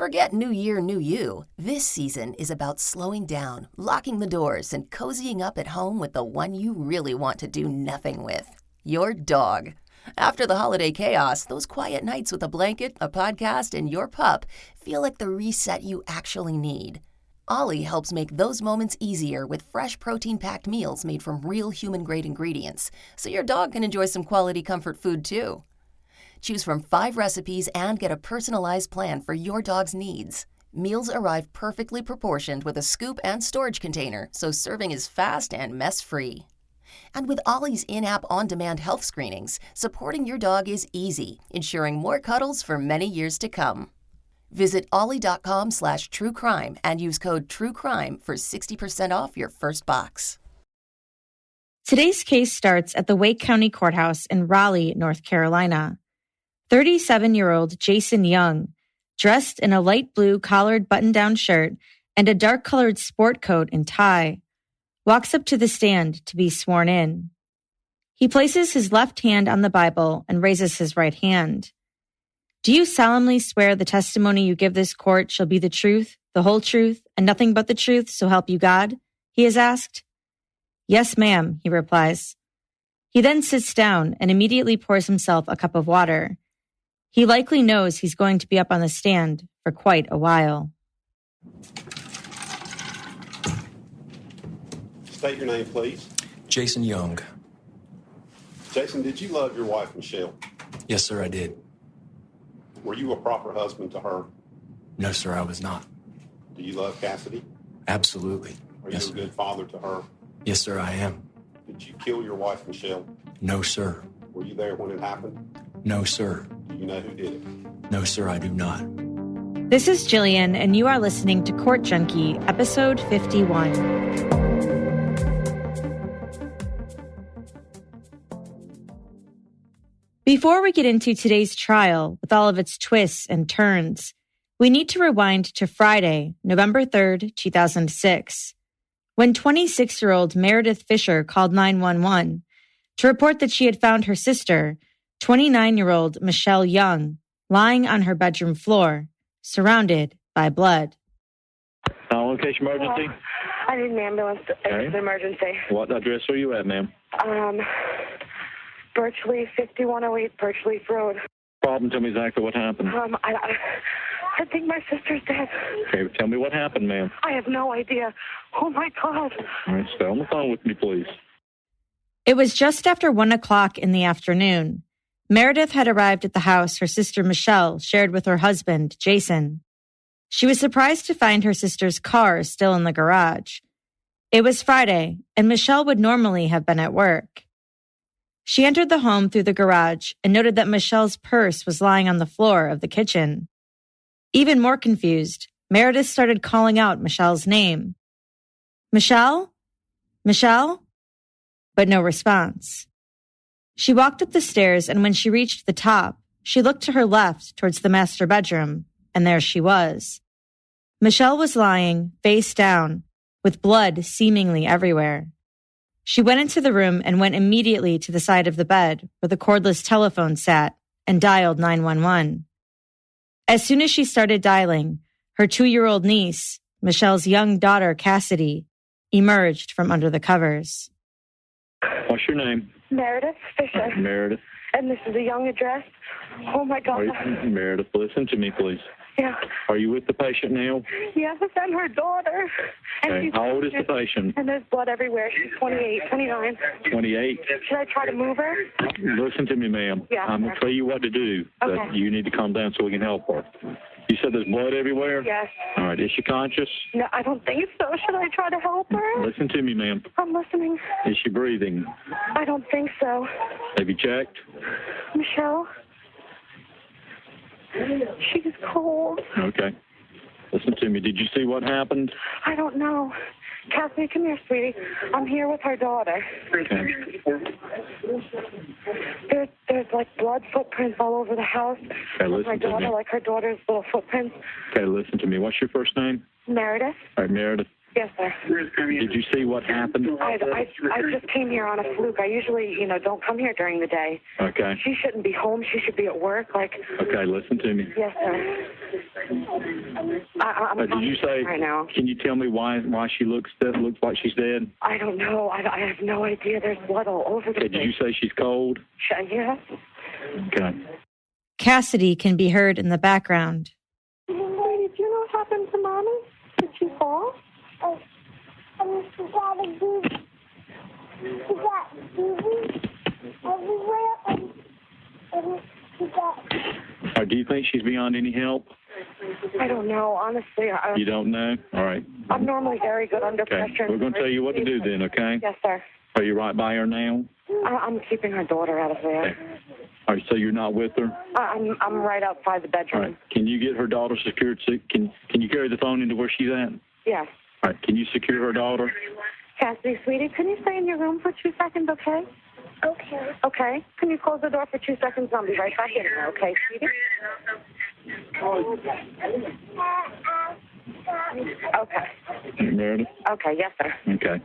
Forget New Year, New You. This season is about slowing down, locking the doors, and cozying up at home with the one you really want to do nothing with. Your dog. After the holiday chaos, those quiet nights with a blanket, a podcast, and your pup feel like the reset you actually need. Ollie helps make those moments easier with fresh protein-packed meals made from real human-grade ingredients, so your dog can enjoy some quality comfort food too. Choose from 5 recipes and get a personalized plan for your dog's needs. Meals arrive perfectly proportioned with a scoop and storage container, so serving is fast and mess-free. And with Ollie's in-app on-demand health screenings, supporting your dog is easy, ensuring more cuddles for many years to come. Visit ollie.com/truecrime and use code TRUECRIME for 60% off your first box. Today's case starts at the Wake County Courthouse in Raleigh, North Carolina. 37-year-old Jason Young, dressed in a light blue collared button-down shirt and a dark-colored sport coat and tie, walks up to the stand to be sworn in. He places his left hand on the Bible and raises his right hand. "Do you solemnly swear the testimony you give this court shall be the truth, the whole truth, and nothing but the truth, so help you God?" he is asked. "Yes, ma'am," he replies. He then sits down and immediately pours himself a cup of water. He likely knows he's going to be up on the stand for quite a while. State your name, please. Jason Young. Jason, did you love your wife, Michelle? Yes, sir, I did. Were you a proper husband to her? No, sir, I was not. Do you love Cassidy? Absolutely. Are Yes, you a good father to her? Yes, sir, I am. Did you kill your wife, Michelle? No, sir. Were you there when it happened? No, sir. Do you know who did it? No, sir, I do not. This is Jillian, and you are listening to Court Junkie, episode 51. Before we get into today's trial, with all of its twists and turns, we need to rewind to Friday, November 3rd, 2006, when 26-year-old Meredith Fisher called 911 to report that she had found her sister, 29-year-old Michelle Young, lying on her bedroom floor, surrounded by blood. Location emergency? I need an ambulance. It's an emergency. What address are you at, ma'am? Birchleaf, 5108 Birchleaf Road. Problem, tell me exactly what happened. I think my sister's dead. Okay, tell me what happened, ma'am. I have no idea. Oh, my God. All right, stay on the phone with me, please. It was just after 1 o'clock in the afternoon. Meredith had arrived at the house her sister Michelle shared with her husband, Jason. She was surprised to find her sister's car still in the garage. It was Friday, and Michelle would normally have been at work. She entered the home through the garage and noted that Michelle's purse was lying on the floor of the kitchen. Even more confused, Meredith started calling out Michelle's name. "Michelle? Michelle?" But no response. She walked up the stairs, and when she reached the top, she looked to her left towards the master bedroom, and there she was. Michelle was lying, face down, with blood seemingly everywhere. She went into the room and went immediately to the side of the bed where the cordless telephone sat and dialed 911. As soon as she started dialing, her 2-year-old niece, Michelle's young daughter, Cassidy, emerged from under the covers. What's your name? Meredith Fisher. Meredith. And this is a Young address. Oh, my God. Meredith, listen to me, please. Yeah. Are you with the patient now? Yes, I'm her daughter. And Okay. How old is the patient? And there's blood everywhere. She's 28, 29. 28. Should I try to move her? Listen to me, ma'am. Yeah. I'm going to tell you what to do. Okay. But you need to calm down so we can help her. You said there's blood everywhere? Yes. All right. Is she conscious? No, I don't think so. Should I try to help her? Listen to me, ma'am. I'm listening. Is she breathing? I don't think so. Have you checked? Michelle? She's cold. Okay. Listen to me. Did you see what happened? I don't know. Kathy, come here, sweetie. I'm here with her daughter. Okay. There's like blood footprints all over the house. Okay, listen my to daughter, me. like her daughter's little footprints. Okay, listen to me. What's your first name? Meredith. All right, Meredith. Yes, sir. Did you see what happened? I just came here on a fluke. I usually, don't come here during the day. Okay. She shouldn't be home. She should be at work. Okay, listen to me. Yes, sir. I'm Did you say right now? Can you tell me why she looks like she's dead? I don't know. I have no idea. There's blood all over the place. Did you say she's cold? Yes. Okay. Cassidy can be heard in the background. Lady, do you know what happened to Mommy? Did she fall? She got a booby. She got boobies everywhere, and she got... Do you think she's beyond any help? I don't know, honestly. You don't know? All right. I'm normally very good under pressure. We're going to tell you what to do then, okay? Yes, sir. Are you right by her now? I'm keeping her daughter out of there. Okay. All right, so you're not with her? I'm right outside the bedroom. All right. Can you get her daughter secured? Can you carry the phone into where she's at? Yes. All right. Can you secure her daughter? Cassidy, sweetie, can you stay in your room for 2 seconds, okay? Okay. Okay. Can you close the door for 2 seconds? I'll be right back in there, okay, sweetie? Okay. Meredith? Okay, yes, sir. Okay.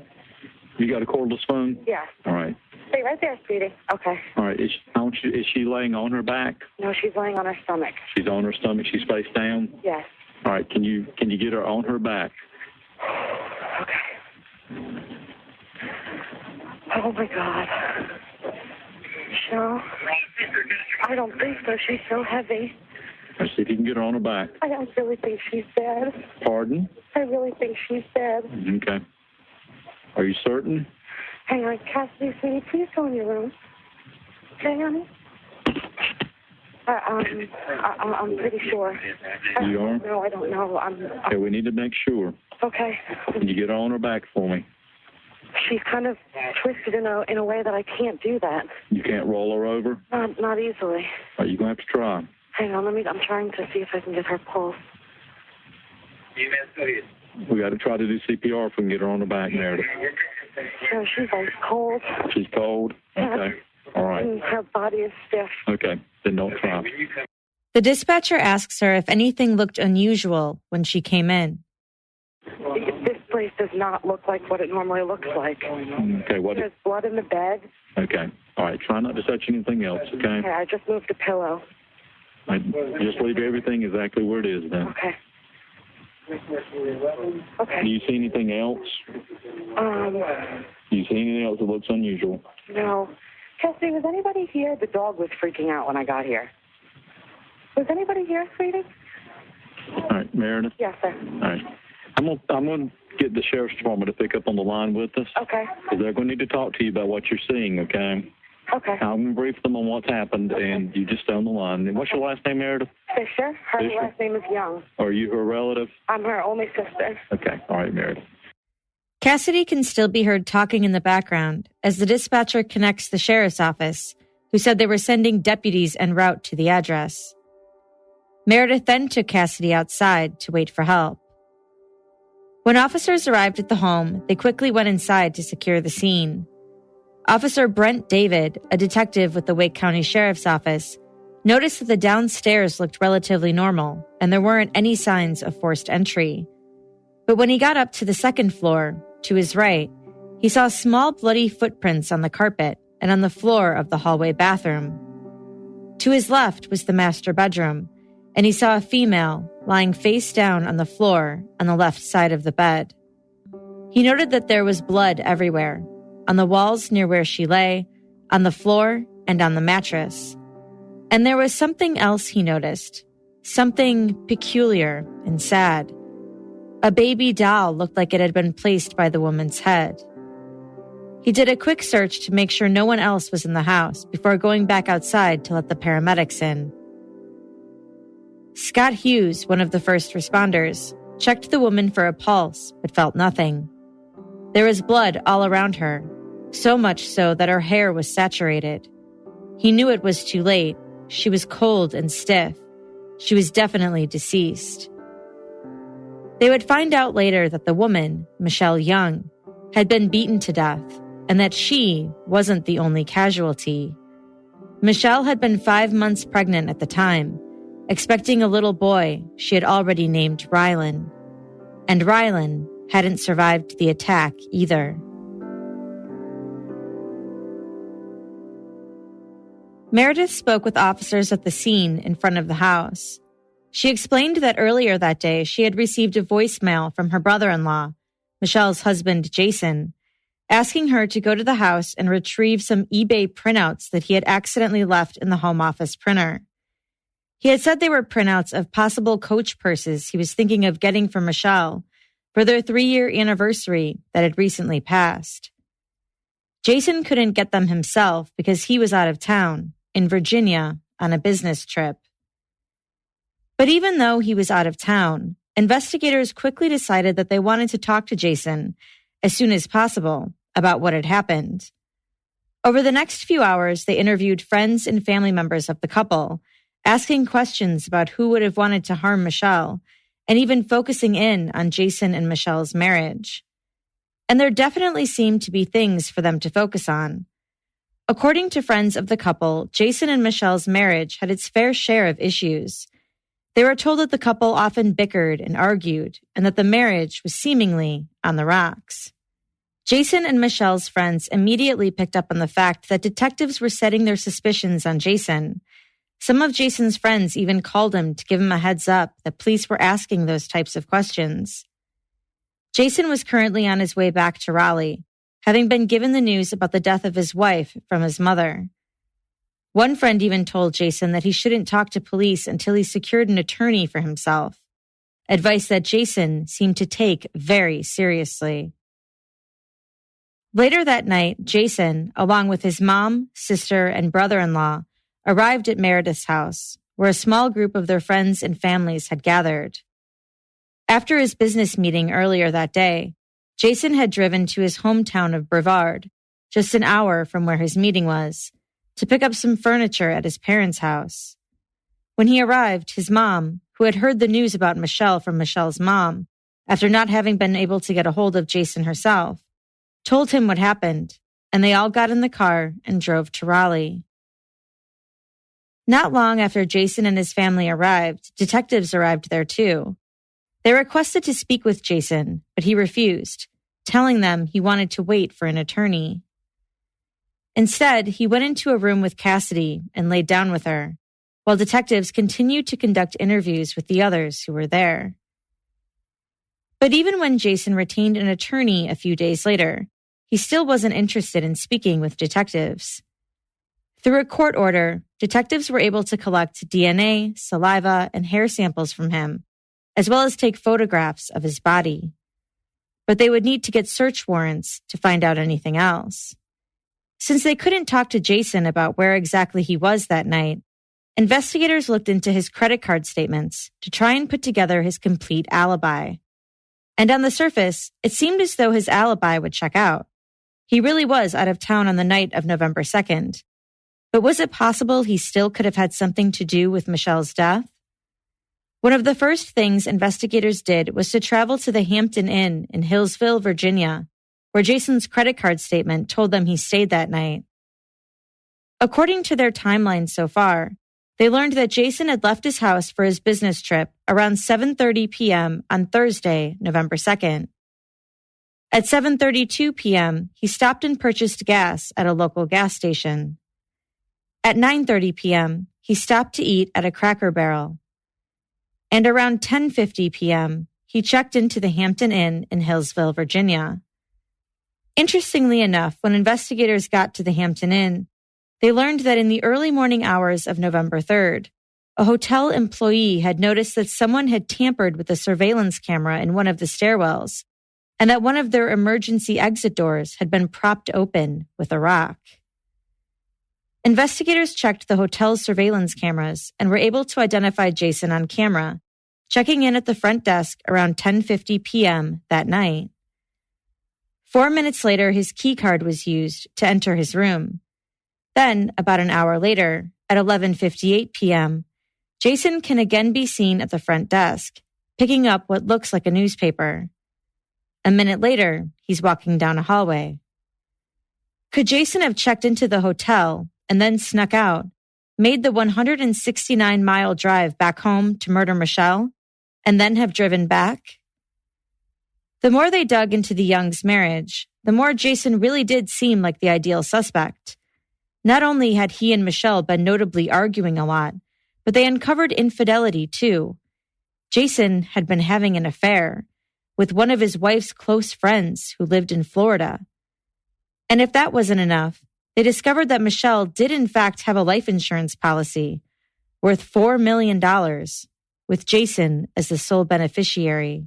You got a cordless phone? Yes. All right. Stay right there, sweetie. Okay. All right. Is she laying on her back? No, she's laying on her stomach. She's on her stomach. She's face down? Yes. All right. Can you get her on her back? Okay. Oh, my God. So, I don't think so. She's so heavy. Let's see if you can get her on her back. I really think she's dead. Pardon? I really think she's dead. Okay. Are you certain? Hang on, Cassidy, sweetie, please go in your room. Okay, honey? I'm pretty sure. You are? No, I don't know. Okay, we need to make sure. Okay. Can you get her on her back for me? She's kind of twisted in a way that I can't do that. You can't roll her over? Not easily. Are you going to have to try? Hang on, I'm trying to see if I can get her pulse. We got to try to do CPR if we can get her on her back, Meredith. No, she's ice cold. She's cold? Okay. All right. And her body is stiff. Okay. Then don't try. The dispatcher asks her if anything looked unusual when she came in. This place does not look like what it normally looks like. Okay. There's blood in the bed. Okay. All right. Try not to touch anything else, okay? Okay, I just moved a pillow. Just leave everything exactly where it is then. Okay. Okay. Do you see anything else? Do you see anything else that looks unusual? No. Cassidy, was anybody here? The dog was freaking out when I got here. Was anybody here, sweetie? All right, Meredith? Yes, sir. All right. I'm gonna get the sheriff's department to pick up on the line with us. Okay. Because they're going to need to talk to you about what you're seeing, okay? Okay. I'm going to brief them on what's happened, and you just stay on the line. And what's your last name, Meredith? Fisher. Her Fisher? last name is Young. Are you her relative? I'm her only sister. Okay. All right, Meredith. Cassidy can still be heard talking in the background as the dispatcher connects the sheriff's office, who said they were sending deputies en route to the address. Meredith then took Cassidy outside to wait for help. When officers arrived at the home, they quickly went inside to secure the scene. Officer Brent David, a detective with the Wake County Sheriff's Office, noticed that the downstairs looked relatively normal and there weren't any signs of forced entry. But when he got up to the second floor, to his right, he saw small bloody footprints on the carpet and on the floor of the hallway bathroom. To his left was the master bedroom, and he saw a female lying face down on the floor on the left side of the bed. He noted that there was blood everywhere, on the walls near where she lay, on the floor, and on the mattress. And there was something else he noticed, something peculiar and sad. A baby doll looked like it had been placed by the woman's head. He did a quick search to make sure no one else was in the house before going back outside to let the paramedics in. Scott Hughes, one of the first responders, checked the woman for a pulse but felt nothing. There was blood all around her, so much so that her hair was saturated. He knew it was too late. She was cold and stiff. She was definitely deceased. They would find out later that the woman, Michelle Young, had been beaten to death and that she wasn't the only casualty. Michelle had been 5 months pregnant at the time, expecting a little boy she had already named Rylan. And Rylan hadn't survived the attack either. Meredith spoke with officers at the scene in front of the house. She explained that earlier that day she had received a voicemail from her brother-in-law, Michelle's husband, Jason, asking her to go to the house and retrieve some eBay printouts that he had accidentally left in the home office printer. He had said they were printouts of possible Coach purses he was thinking of getting for Michelle for their 3-year anniversary that had recently passed. Jason couldn't get them himself because he was out of town, in Virginia, on a business trip. But even though he was out of town, investigators quickly decided that they wanted to talk to Jason as soon as possible about what had happened. Over the next few hours, they interviewed friends and family members of the couple, asking questions about who would have wanted to harm Michelle, and even focusing in on Jason and Michelle's marriage. And there definitely seemed to be things for them to focus on. According to friends of the couple, Jason and Michelle's marriage had its fair share of issues. They were told that the couple often bickered and argued, and that the marriage was seemingly on the rocks. Jason and Michelle's friends immediately picked up on the fact that detectives were setting their suspicions on Jason. Some of Jason's friends even called him to give him a heads up that police were asking those types of questions. Jason was currently on his way back to Raleigh, having been given the news about the death of his wife from his mother. One friend even told Jason that he shouldn't talk to police until he secured an attorney for himself, advice that Jason seemed to take very seriously. Later that night, Jason, along with his mom, sister, and brother-in-law, arrived at Meredith's house, where a small group of their friends and families had gathered. After his business meeting earlier that day, Jason had driven to his hometown of Brevard, just an hour from where his meeting was, to pick up some furniture at his parents' house. When he arrived, his mom, who had heard the news about Michelle from Michelle's mom, after not having been able to get a hold of Jason herself, told him what happened, and they all got in the car and drove to Raleigh. Not long after Jason and his family arrived, detectives arrived there too. They requested to speak with Jason, but he refused, telling them he wanted to wait for an attorney. Instead, he went into a room with Cassidy and laid down with her, while detectives continued to conduct interviews with the others who were there. But even when Jason retained an attorney a few days later, he still wasn't interested in speaking with detectives. Through a court order, detectives were able to collect DNA, saliva, and hair samples from him, as well as take photographs of his body. But they would need to get search warrants to find out anything else. Since they couldn't talk to Jason about where exactly he was that night, investigators looked into his credit card statements to try and put together his complete alibi. And on the surface, it seemed as though his alibi would check out. He really was out of town on the night of November 2nd. But was it possible he still could have had something to do with Michelle's death? One of the first things investigators did was to travel to the Hampton Inn in Hillsville, Virginia, where Jason's credit card statement told them he stayed that night. According to their timeline so far, they learned that Jason had left his house for his business trip around 7:30 p.m. on Thursday, November 2nd. At 7:32 p.m., he stopped and purchased gas at a local gas station. At 9:30 p.m., he stopped to eat at a Cracker Barrel. And around 10:50 p.m., he checked into the Hampton Inn in Hillsville, Virginia. Interestingly enough, when investigators got to the Hampton Inn, they learned that in the early morning hours of November 3rd, a hotel employee had noticed that someone had tampered with the surveillance camera in one of the stairwells, and that one of their emergency exit doors had been propped open with a rock. Investigators checked the hotel's surveillance cameras and were able to identify Jason on camera, checking in at the front desk around 10:50 p.m. that night. 4 minutes later, his key card was used to enter his room. Then, about an hour later, at 11:58 p.m., Jason can again be seen at the front desk, picking up what looks like a newspaper. A minute later, he's walking down a hallway. Could Jason have checked into the hotel and then snuck out, made the 169-mile drive back home to murder Michelle, and then have driven back? The more they dug into the Youngs' marriage, the more Jason really did seem like the ideal suspect. Not only had he and Michelle been notably arguing a lot, but they uncovered infidelity too. Jason had been having an affair with one of his wife's close friends who lived in Florida. And if that wasn't enough, they discovered that Michelle did in fact have a life insurance policy worth $4 million, with Jason as the sole beneficiary.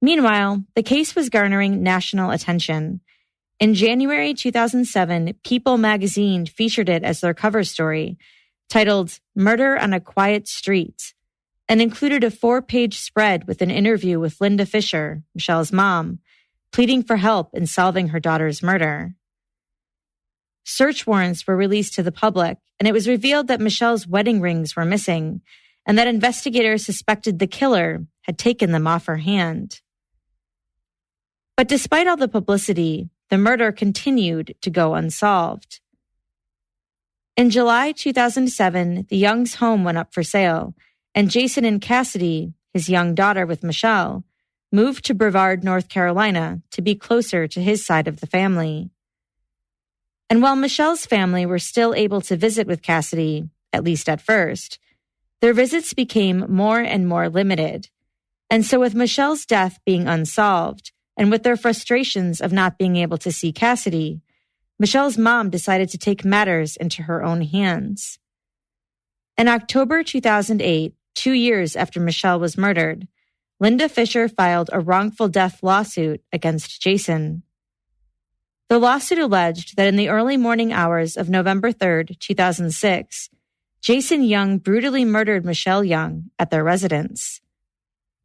Meanwhile, the case was garnering national attention. In January 2007, People magazine featured it as their cover story, titled Murder on a Quiet Street, and included a 4-page spread with an interview with Linda Fisher, Michelle's mom, pleading for help in solving her daughter's murder. Search warrants were released to the public, and it was revealed that Michelle's wedding rings were missing, and that investigators suspected the killer had taken them off her hand. But despite all the publicity, the murder continued to go unsolved. In July 2007, the Youngs' home went up for sale, and Jason and Cassidy, his young daughter with Michelle, moved to Brevard, North Carolina, to be closer to his side of the family. And while Michelle's family were still able to visit with Cassidy, at least at first, their visits became more and more limited. And so with Michelle's death being unsolved, and with their frustrations of not being able to see Cassidy, Michelle's mom decided to take matters into her own hands. In October 2008, 2 years after Michelle was murdered, Linda Fisher filed a wrongful death lawsuit against Jason. The lawsuit alleged that in the early morning hours of November 3, 2006, Jason Young brutally murdered Michelle Young at their residence.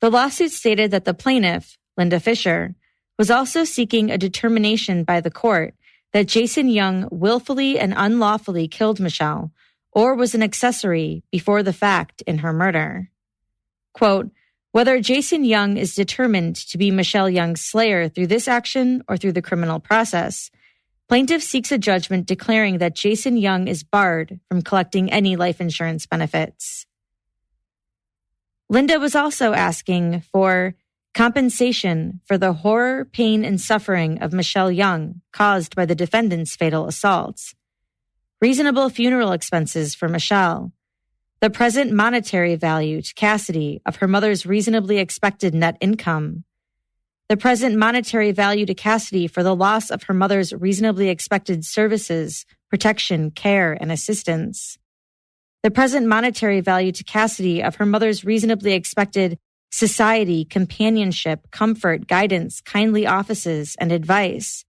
The lawsuit stated that the plaintiff, Linda Fisher, was also seeking a determination by the court that Jason Young willfully and unlawfully killed Michelle or was an accessory before the fact in her murder. Quote, whether Jason Young is determined to be Michelle Young's slayer through this action or through the criminal process, plaintiff seeks a judgment declaring that Jason Young is barred from collecting any life insurance benefits. Linda was also asking for compensation for the horror, pain, and suffering of Michelle Young caused by the defendant's fatal assaults, reasonable funeral expenses for Michelle, the present monetary value to Cassidy of her mother's reasonably expected net income, the present monetary value to Cassidy for the loss of her mother's reasonably expected services, protection, care, and assistance, the present monetary value to Cassidy of her mother's reasonably expected society, companionship, comfort, guidance, kindly offices, and advice,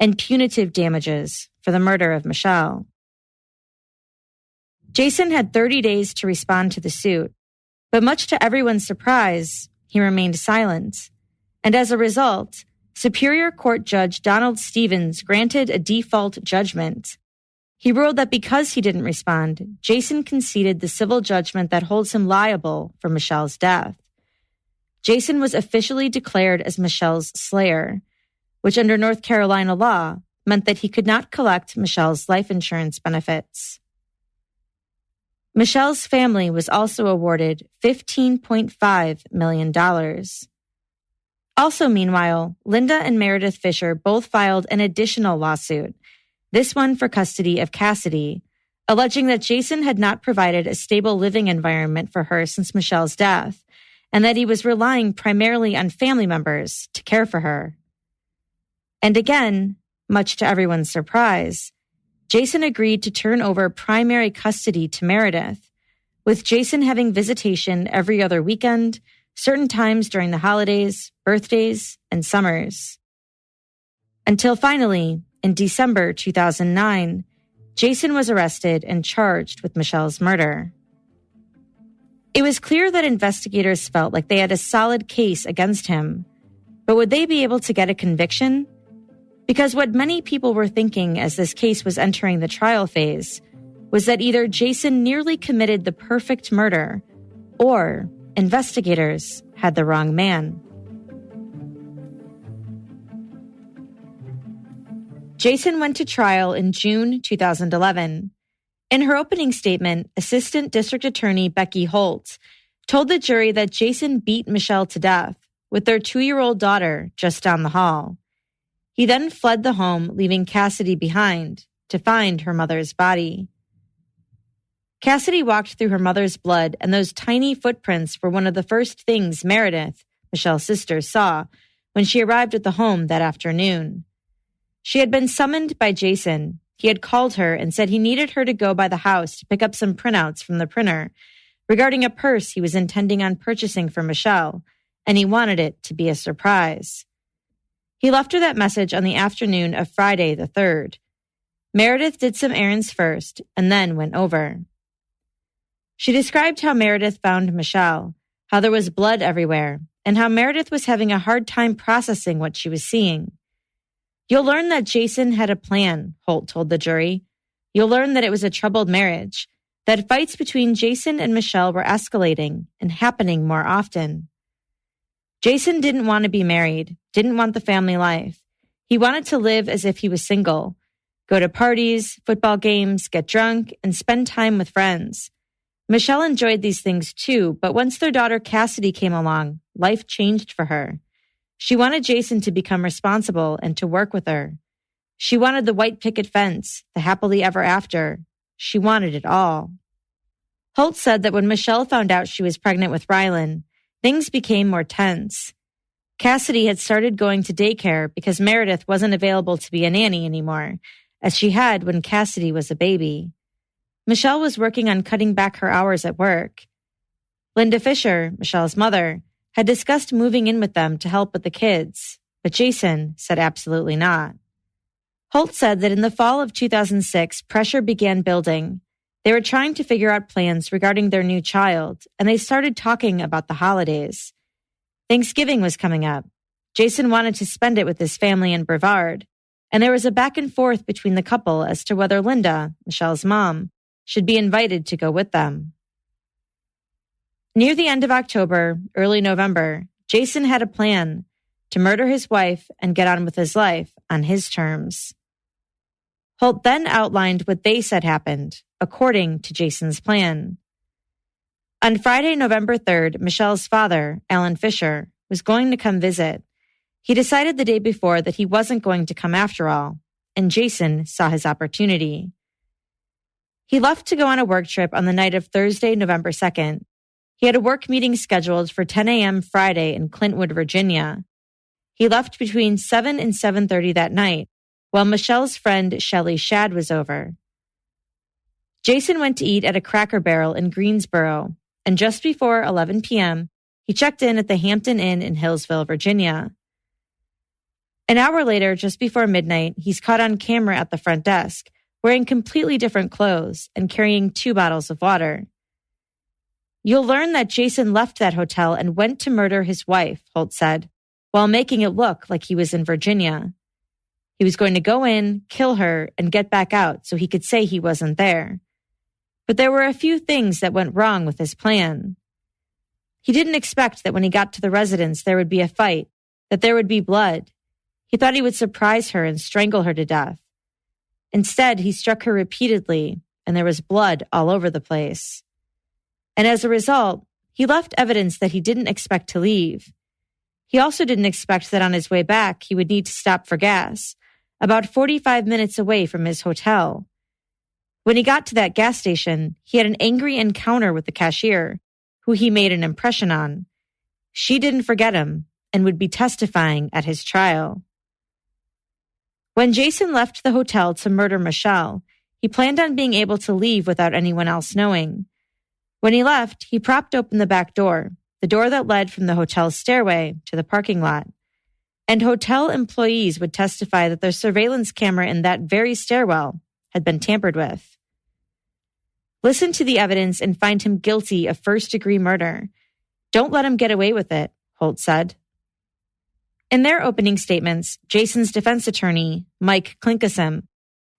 and punitive damages for the murder of Michelle. Jason had 30 days to respond to the suit, but much to everyone's surprise, he remained silent. And as a result, Superior Court Judge Donald Stevens granted a default judgment. He ruled that because he didn't respond, Jason conceded the civil judgment that holds him liable for Michelle's death. Jason was officially declared as Michelle's slayer, which under North Carolina law meant that he could not collect Michelle's life insurance benefits. Michelle's family was also awarded $15.5 million. Also, meanwhile, Linda and Meredith Fisher both filed an additional lawsuit, this one for custody of Cassidy, alleging that Jason had not provided a stable living environment for her since Michelle's death, and that he was relying primarily on family members to care for her. And again, much to everyone's surprise, Jason agreed to turn over primary custody to Meredith, with Jason having visitation every other weekend, certain times during the holidays, birthdays, and summers. Until finally, in December 2009, Jason was arrested and charged with Michelle's murder. It was clear that investigators felt like they had a solid case against him, but would they be able to get a conviction? Because what many people were thinking as this case was entering the trial phase was that either Jason nearly committed the perfect murder or investigators had the wrong man. Jason went to trial in June 2011. In her opening statement, Assistant District Attorney Becky Holt told the jury that Jason beat Michelle to death, with their 2-year-old daughter just down the hall. He then fled the home, leaving Cassidy behind to find her mother's body. Cassidy walked through her mother's blood, and those tiny footprints were one of the first things Meredith, Michelle's sister, saw when she arrived at the home that afternoon. She had been summoned by Jason. He had called her and said he needed her to go by the house to pick up some printouts from the printer regarding a purse he was intending on purchasing for Michelle, and he wanted it to be a surprise. He left her that message on the afternoon of Friday the 3rd. Meredith did some errands first and then went over. She described how Meredith found Michelle, how there was blood everywhere, and how Meredith was having a hard time processing what she was seeing. You'll learn that Jason had a plan, Holt told the jury. You'll learn that it was a troubled marriage, that fights between Jason and Michelle were escalating and happening more often. Jason didn't want to be married, didn't want the family life. He wanted to live as if he was single, go to parties, football games, get drunk, and spend time with friends. Michelle enjoyed these things too, but once their daughter Cassidy came along, life changed for her. She wanted Jason to become responsible and to work with her. She wanted the white picket fence, the happily ever after. She wanted it all. Holt said that when Michelle found out she was pregnant with Rylan, things became more tense. Cassidy had started going to daycare because Meredith wasn't available to be a nanny anymore, as she had when Cassidy was a baby. Michelle was working on cutting back her hours at work. Linda Fisher, Michelle's mother, had discussed moving in with them to help with the kids, but Jason said absolutely not. Holt said that in the fall of 2006, pressure began building. They were trying to figure out plans regarding their new child, and they started talking about the holidays. Thanksgiving was coming up. Jason wanted to spend it with his family in Brevard, and there was a back and forth between the couple as to whether Linda, Michelle's mom, should be invited to go with them. Near the end of October, early November, Jason had a plan to murder his wife and get on with his life on his terms. Holt then outlined what they said happened, according to Jason's plan. On Friday, November 3rd, Michelle's father, Alan Fisher, was going to come visit. He decided the day before that he wasn't going to come after all, and Jason saw his opportunity. He left to go on a work trip on the night of Thursday, November 2nd. He had a work meeting scheduled for 10 a.m. Friday in Clintwood, Virginia. He left between 7 and 7:30 that night, while Michelle's friend Shelley Shadd was over. Jason went to eat at a Cracker Barrel in Greensboro, and just before 11 p.m., he checked in at the Hampton Inn in Hillsville, Virginia. An hour later, just before midnight, he's caught on camera at the front desk, wearing completely different clothes and carrying 2 bottles of water. You'll learn that Jason left that hotel and went to murder his wife, Holt said, while making it look like he was in Virginia. He was going to go in, kill her, and get back out so he could say he wasn't there. But there were a few things that went wrong with his plan. He didn't expect that when he got to the residence there would be a fight, that there would be blood. He thought he would surprise her and strangle her to death. Instead, he struck her repeatedly, and there was blood all over the place. And as a result, he left evidence that he didn't expect to leave. He also didn't expect that on his way back, he would need to stop for gas, about 45 minutes away from his hotel. When he got to that gas station, he had an angry encounter with the cashier, who he made an impression on. She didn't forget him and would be testifying at his trial. When Jason left the hotel to murder Michelle, he planned on being able to leave without anyone else knowing. When he left, he propped open the back door, the door that led from the hotel's stairway to the parking lot. And hotel employees would testify that their surveillance camera in that very stairwell had been tampered with. Listen to the evidence and find him guilty of first-degree murder. Don't let him get away with it, Holt said. In their opening statements, Jason's defense attorney, Mike Klinkasem,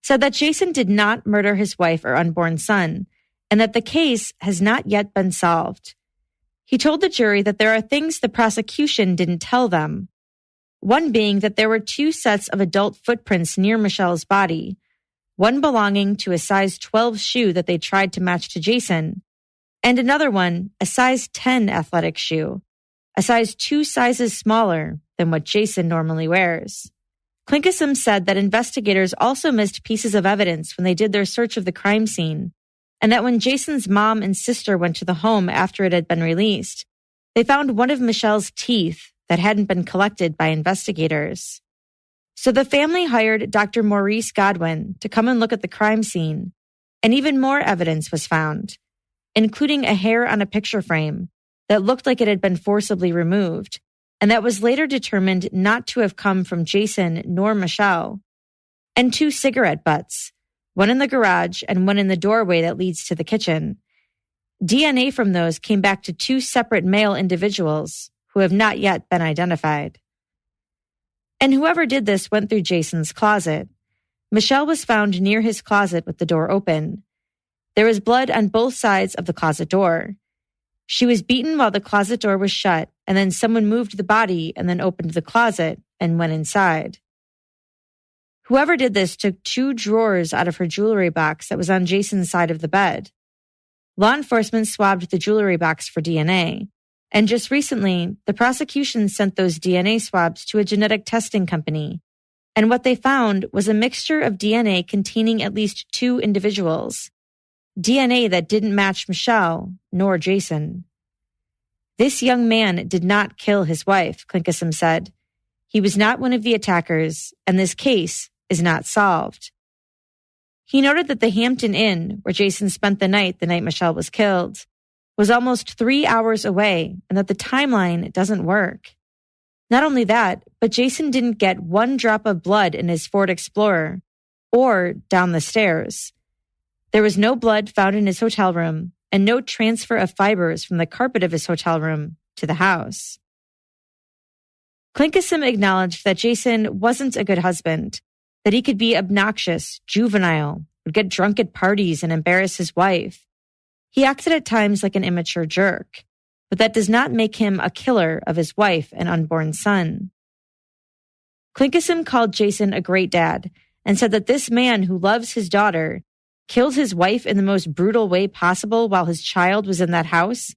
said that Jason did not murder his wife or unborn son, and that the case has not yet been solved. He told the jury that there are things the prosecution didn't tell them. One being that there were 2 sets of adult footprints near Michelle's body, one belonging to a size 12 shoe that they tried to match to Jason, and another one, a size 10 athletic shoe. a size 2 sizes smaller than what Jason normally wears. Klinkesim said that investigators also missed pieces of evidence when they did their search of the crime scene, and that when Jason's mom and sister went to the home after it had been released, they found one of Michelle's teeth that hadn't been collected by investigators. So the family hired Dr. Maurice Godwin to come and look at the crime scene, and even more evidence was found, including a hair on a picture frame that looked like it had been forcibly removed, and that was later determined not to have come from Jason nor Michelle, and 2 cigarette butts, one in the garage and one in the doorway that leads to the kitchen. DNA from those came back to 2 separate male individuals who have not yet been identified. And whoever did this went through Jason's closet. Michelle was found near his closet with the door open. There was blood on both sides of the closet door. She was beaten while the closet door was shut, and then someone moved the body and then opened the closet and went inside. Whoever did this took 2 drawers out of her jewelry box that was on Jason's side of the bed. Law enforcement swabbed the jewelry box for DNA, and just recently, the prosecution sent those DNA swabs to a genetic testing company, and what they found was a mixture of DNA containing at least 2 individuals, DNA that didn't match Michelle nor Jason. This young man did not kill his wife, Klinkesim said. He was not one of the attackers, and this case is not solved. He noted that the Hampton Inn, where Jason spent the night Michelle was killed, was almost 3 hours away, and that the timeline doesn't work. Not only that, but Jason didn't get 1 drop of blood in his Ford Explorer or down the stairs. There was no blood found in his hotel room and no transfer of fibers from the carpet of his hotel room to the house. Klinkesim acknowledged that Jason wasn't a good husband, that he could be obnoxious, juvenile, would get drunk at parties and embarrass his wife. He acted at times like an immature jerk, but that does not make him a killer of his wife and unborn son. Klinkesim called Jason a great dad and said that this man who loves his daughter killed his wife in the most brutal way possible while his child was in that house,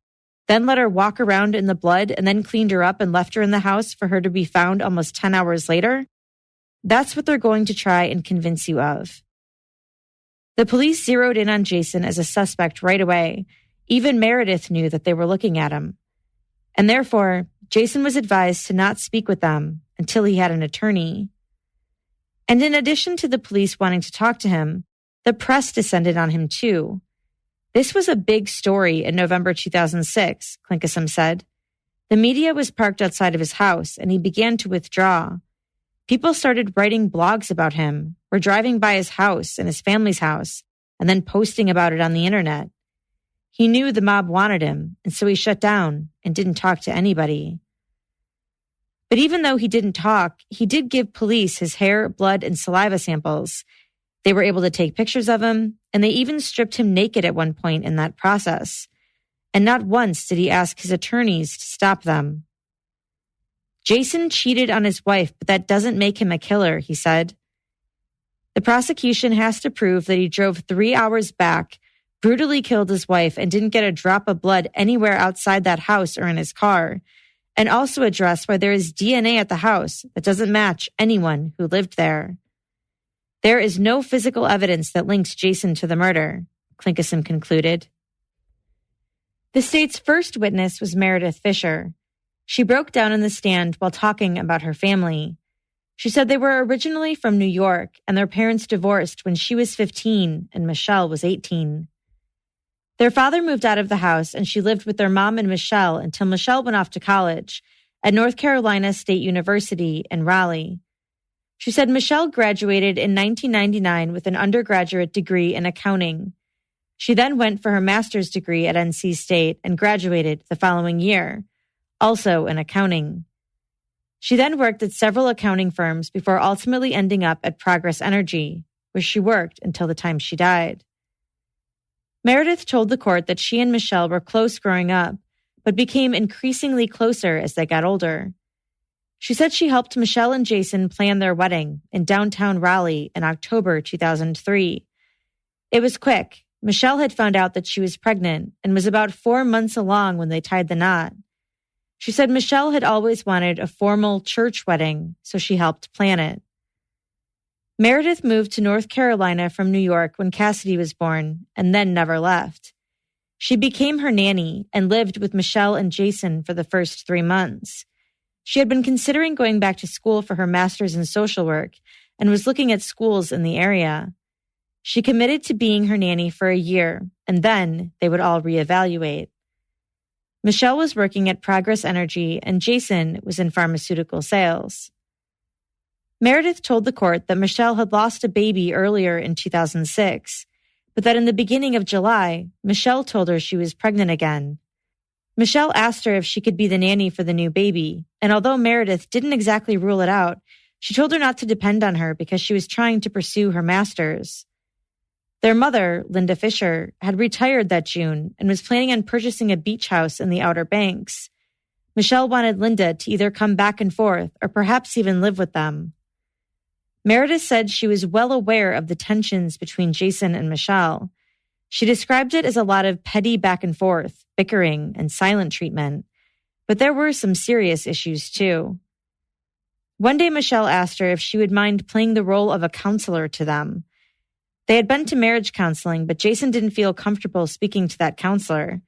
then let her walk around in the blood and then cleaned her up and left her in the house for her to be found almost 10 hours later. That's what they're going to try and convince you of. The police zeroed in on Jason as a suspect right away. Even Meredith knew that they were looking at him. And therefore, Jason was advised to not speak with them until he had an attorney. And in addition to the police wanting to talk to him, the press descended on him too. This was a big story in November 2006, Klinkesim said. The media was parked outside of his house and he began to withdraw. People started writing blogs about him, or driving by his house and his family's house, and then posting about it on the internet. He knew the mob wanted him, and so he shut down and didn't talk to anybody. But even though he didn't talk, he did give police his hair, blood, and saliva samples. They were able to take pictures of him, and they even stripped him naked at one point in that process. And not once did he ask his attorneys to stop them. Jason cheated on his wife, but that doesn't make him a killer, he said. The prosecution has to prove that he drove 3 hours back, brutally killed his wife, and didn't get a drop of blood anywhere outside that house or in his car, and also address why there is DNA at the house that doesn't match anyone who lived there. There is no physical evidence that links Jason to the murder, Klinkesim concluded. The state's first witness was Meredith Fisher. She broke down in the stand while talking about her family. She said they were originally from New York and their parents divorced when she was 15 and Michelle was 18. Their father moved out of the house and she lived with their mom and Michelle until Michelle went off to college at North Carolina State University in Raleigh. She said Michelle graduated in 1999 with an undergraduate degree in accounting. She then went for her master's degree at NC State and graduated the following year, also in accounting. She then worked at several accounting firms before ultimately ending up at Progress Energy, where she worked until the time she died. Meredith told the court that she and Michelle were close growing up, but became increasingly closer as they got older. She said she helped Michelle and Jason plan their wedding in downtown Raleigh in October 2003. It was quick. Michelle had found out that she was pregnant and was about 4 months along when they tied the knot. She said Michelle had always wanted a formal church wedding, so she helped plan it. Meredith moved to North Carolina from New York when Cassidy was born and then never left. She became her nanny and lived with Michelle and Jason for the first 3 months. She had been considering going back to school for her master's in social work and was looking at schools in the area. She committed to being her nanny for a year, and then they would all reevaluate. Michelle was working at Progress Energy, and Jason was in pharmaceutical sales. Meredith told the court that Michelle had lost a baby earlier in 2006, but that in the beginning of July, Michelle told her she was pregnant again. Michelle asked her if she could be the nanny for the new baby, and although Meredith didn't exactly rule it out, she told her not to depend on her because she was trying to pursue her master's. Their mother, Linda Fisher, had retired that June and was planning on purchasing a beach house in the Outer Banks. Michelle wanted Linda to either come back and forth or perhaps even live with them. Meredith said she was well aware of the tensions between Jason and Michelle. She described it as a lot of petty back and forth, bickering, and silent treatment. But there were some serious issues, too. One day, Michelle asked her if she would mind playing the role of a counselor to them. They had been to marriage counseling, but Jason didn't feel comfortable speaking to that counselor.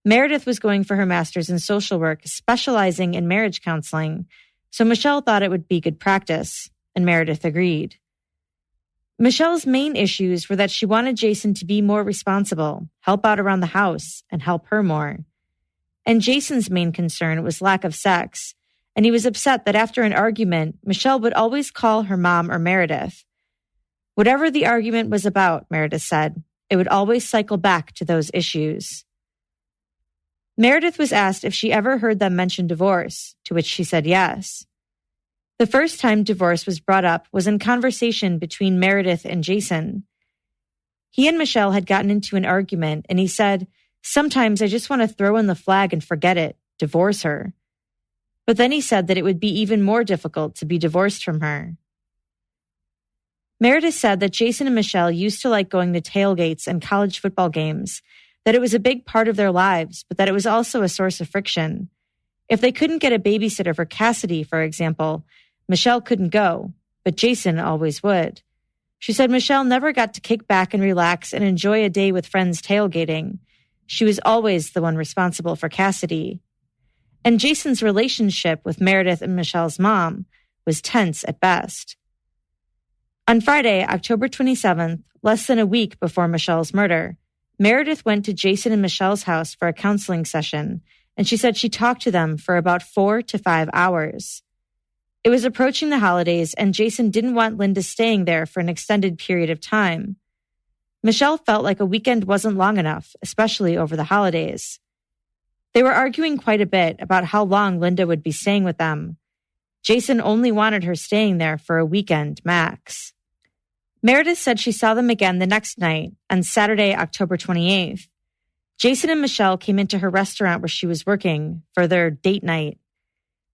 Meredith was going for her master's in social work, specializing in marriage counseling, so Michelle thought it would be good practice, and Meredith agreed. Michelle's main issues were that she wanted Jason to be more responsible, help out around the house, and help her more. And Jason's main concern was lack of sex, and he was upset that after an argument, Michelle would always call her mom or Meredith. Whatever the argument was about, Meredith said, it would always cycle back to those issues. Meredith was asked if she ever heard them mention divorce, to which she said yes. The first time divorce was brought up was in conversation between Meredith and Jason. He and Michelle had gotten into an argument, and he said, "Sometimes I just want to throw in the flag and forget it, divorce her." But then he said that it would be even more difficult to be divorced from her. Meredith said that Jason and Michelle used to like going to tailgates and college football games, that it was a big part of their lives, but that it was also a source of friction. If they couldn't get a babysitter for Cassidy, for example, Michelle couldn't go, but Jason always would. She said Michelle never got to kick back and relax and enjoy a day with friends tailgating. She was always the one responsible for Cassidy. And Jason's relationship with Meredith and Michelle's mom was tense at best. On Friday, October 27th, less than a week before Michelle's murder, Meredith went to Jason and Michelle's house for a counseling session, and she said she talked to them for about 4 to 5 hours. It was approaching the holidays, and Jason didn't want Linda staying there for an extended period of time. Michelle felt like a weekend wasn't long enough, especially over the holidays. They were arguing quite a bit about how long Linda would be staying with them. Jason only wanted her staying there for a weekend max. Meredith said she saw them again the next night, on Saturday, October 28th. Jason and Michelle came into her restaurant where she was working for their date night.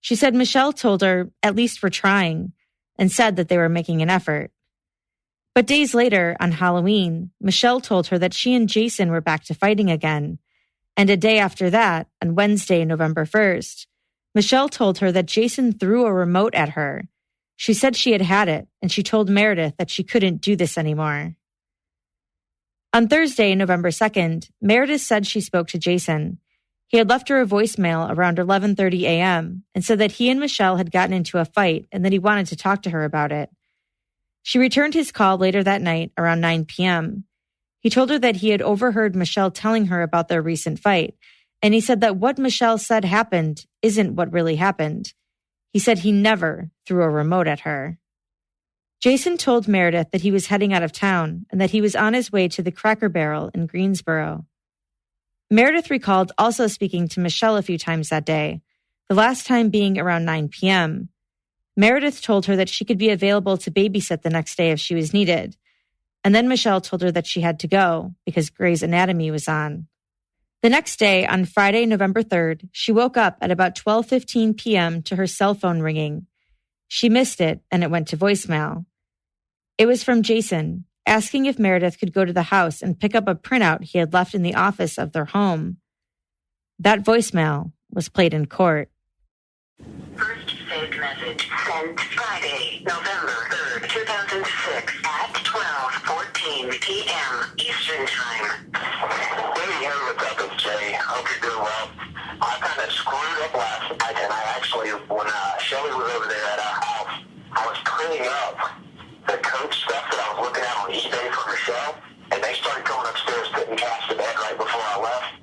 She said Michelle told her, "At least we're trying," and said that they were making an effort. But days later, on Halloween, Michelle told her that she and Jason were back to fighting again. And a day after that, on Wednesday, November 1st, Michelle told her that Jason threw a remote at her. She said she had had it, and she told Meredith that she couldn't do this anymore. On Thursday, November 2nd, Meredith said she spoke to Jason. He had left her a voicemail around 11:30 a.m. and said that he and Michelle had gotten into a fight and that he wanted to talk to her about it. She returned his call later that night around 9 p.m. He told her that he had overheard Michelle telling her about their recent fight, and he said that what Michelle said happened isn't what really happened. He said he never threw a remote at her. Jason told Meredith that he was heading out of town and that he was on his way to the Cracker Barrel in Greensboro. Meredith recalled also speaking to Michelle a few times that day, the last time being around 9 p.m. Meredith told her that she could be available to babysit the next day if she was needed. And then Michelle told her that she had to go because Grey's Anatomy was on. The next day, on Friday, November 3rd, she woke up at about 12:15 p.m. to her cell phone ringing. She missed it, and it went to voicemail. It was from Jason, asking if Meredith could go to the house and pick up a printout he had left in the office of their home. That voicemail was played in court. First saved message sent Friday, November 3rd, 2006 at 12:14 p.m. Eastern Time. Hey, what's up, it's Jay. Hope you're doing well. I kind of screwed up last night, and I actually, when Shelly was over there at our house, I was printing up the coach stuff that I was looking at on eBay for Michelle, and they started going upstairs putting cast to bed right before I left.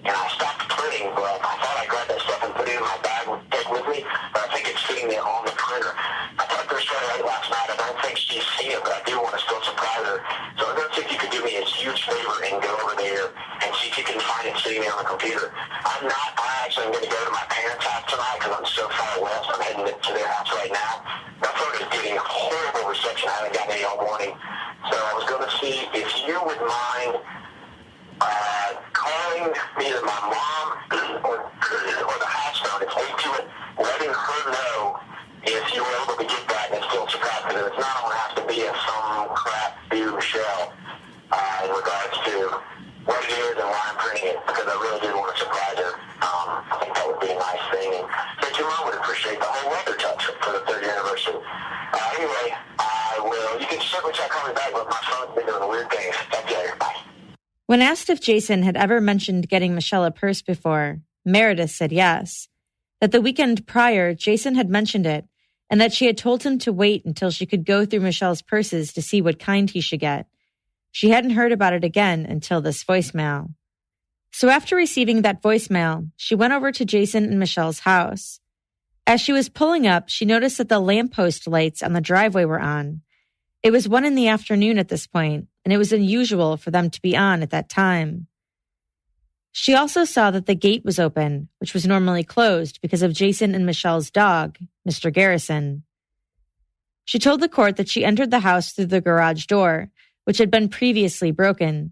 And I stopped printing, but I thought I grabbed that stuff and put it in my bag and take with me, but I think it's sitting there on the printer. I talked to her straight late last night. I don't think she's seen it, but I do want to still surprise her. So I'm going to see if you could do me a huge favor and go over there and see if you can find it sitting there on the computer. I actually am going to go to my parents' house tonight because I'm so far west. I'm heading to their house right now. My phone is getting horrible reception. I haven't gotten any all morning. So I was going to see if you would mind calling either my mom or the house phone, if they do it, letting her know if you were able to get that and still surprise, because it's not going to have to be a some crap view Michelle in regards to what it is and why I'm printing it, because I really did want to surprise her. I think that would be a nice thing, and that your mom would appreciate the whole weather touch for the 3rd anniversary. Anyway, you can certainly try to call me back, but my phone's been doing weird things. Thank you. Bye. When asked if Jason had ever mentioned getting Michelle a purse before, Meredith said yes, that the weekend prior, Jason had mentioned it, and that she had told him to wait until she could go through Michelle's purses to see what kind he should get. She hadn't heard about it again until this voicemail. So after receiving that voicemail, she went over to Jason and Michelle's house. As she was pulling up, she noticed that the lamppost lights on the driveway were on. It was 1 p.m. at this point, and it was unusual for them to be on at that time. She also saw that the gate was open, which was normally closed because of Jason and Michelle's dog, Mr. Garrison. She told the court that she entered the house through the garage door, which had been previously broken.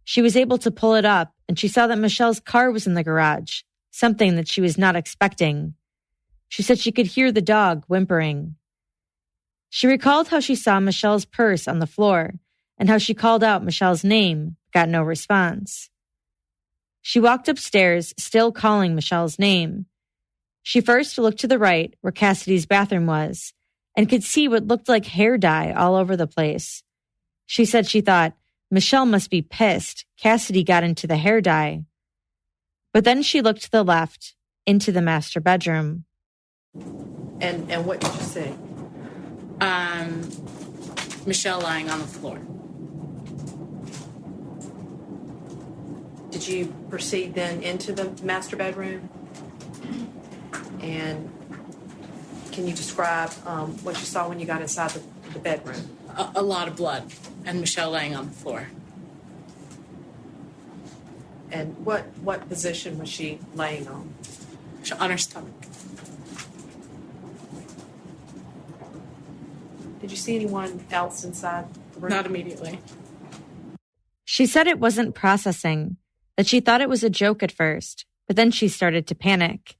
She was able to pull it up, and she saw that Michelle's car was in the garage, something that she was not expecting. She said she could hear the dog whimpering. She recalled how she saw Michelle's purse on the floor and how she called out Michelle's name, but got no response. She walked upstairs, still calling Michelle's name. She first looked to the right, where Cassidy's bathroom was, and could see what looked like hair dye all over the place. She said she thought, Michelle must be pissed. Cassidy got into the hair dye. But then she looked to the left, into the master bedroom. And what did you see? Michelle lying on the floor. Did you proceed then into the master bedroom? And can you describe what you saw when you got inside the bedroom? A lot of blood, and Michelle laying on the floor. And what position was she laying on? On her stomach. Did you see anyone else inside the room? Not immediately. She said it wasn't processing, that she thought it was a joke at first, but then she started to panic.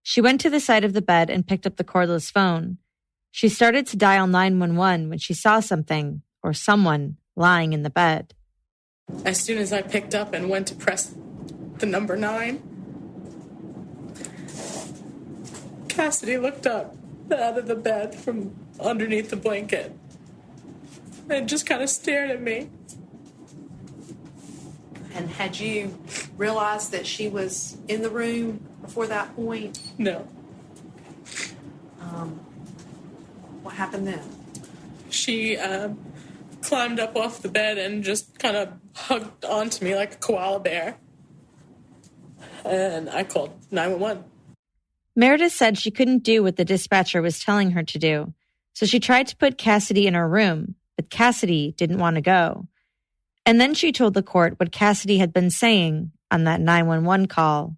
She went to the side of the bed and picked up the cordless phone. She started to dial 911 when she saw something, or someone, lying in the bed. As soon as I picked up and went to press the number 9, Cassidy looked up out of the bed from underneath the blanket and just kind of stared at me. And had you realized that she was in the room before that point? No. What happened then? She climbed up off the bed and just kind of hugged onto me like a koala bear. And I called 911. Meredith said she couldn't do what the dispatcher was telling her to do, so she tried to put Cassidy in her room, but Cassidy didn't want to go. And then she told the court what Cassidy had been saying on that 911 call.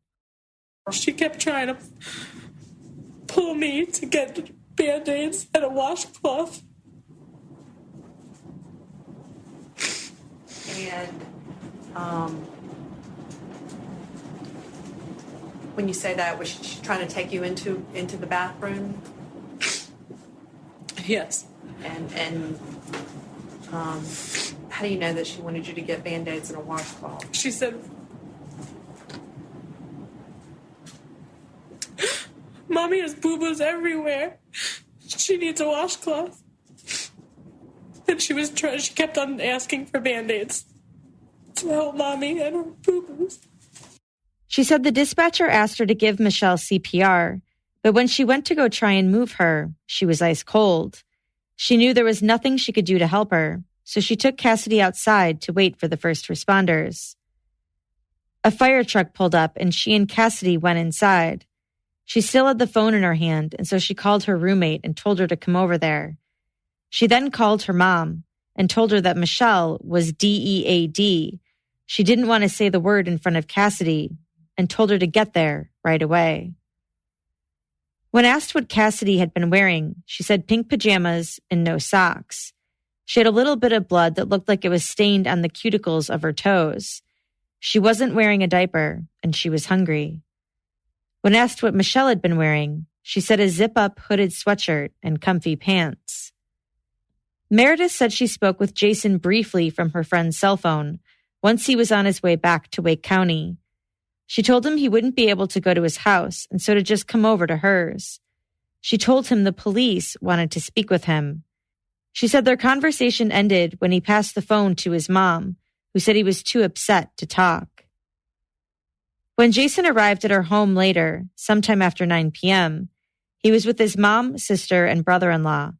She kept trying to pull me to get Band-Aids and a washcloth. And when you say that, was she trying to take you into the bathroom? Yes. And how do you know that she wanted you to get Band-Aids and a washcloth? She said Mommy has boo-boos everywhere. She needs a washcloth. And she kept on asking for Band-Aids to help Mommy and her boo-boos. She said the dispatcher asked her to give Michelle CPR, but when she went to go try and move her, she was ice cold. She knew there was nothing she could do to help her, so she took Cassidy outside to wait for the first responders. A fire truck pulled up and she and Cassidy went inside. She still had the phone in her hand, and so she called her roommate and told her to come over there. She then called her mom and told her that Michelle was DEAD. She didn't want to say the word in front of Cassidy and told her to get there right away. When asked what Cassidy had been wearing, she said pink pajamas and no socks. She had a little bit of blood that looked like it was stained on the cuticles of her toes. She wasn't wearing a diaper, and she was hungry. When asked what Michelle had been wearing, she said a zip-up hooded sweatshirt and comfy pants. Meredith said she spoke with Jason briefly from her friend's cell phone once he was on his way back to Wake County. She told him he wouldn't be able to go to his house and so to just come over to hers. She told him the police wanted to speak with him. She said their conversation ended when he passed the phone to his mom, who said he was too upset to talk. When Jason arrived at her home later, sometime after 9 p.m., he was with his mom, sister, and brother-in-law.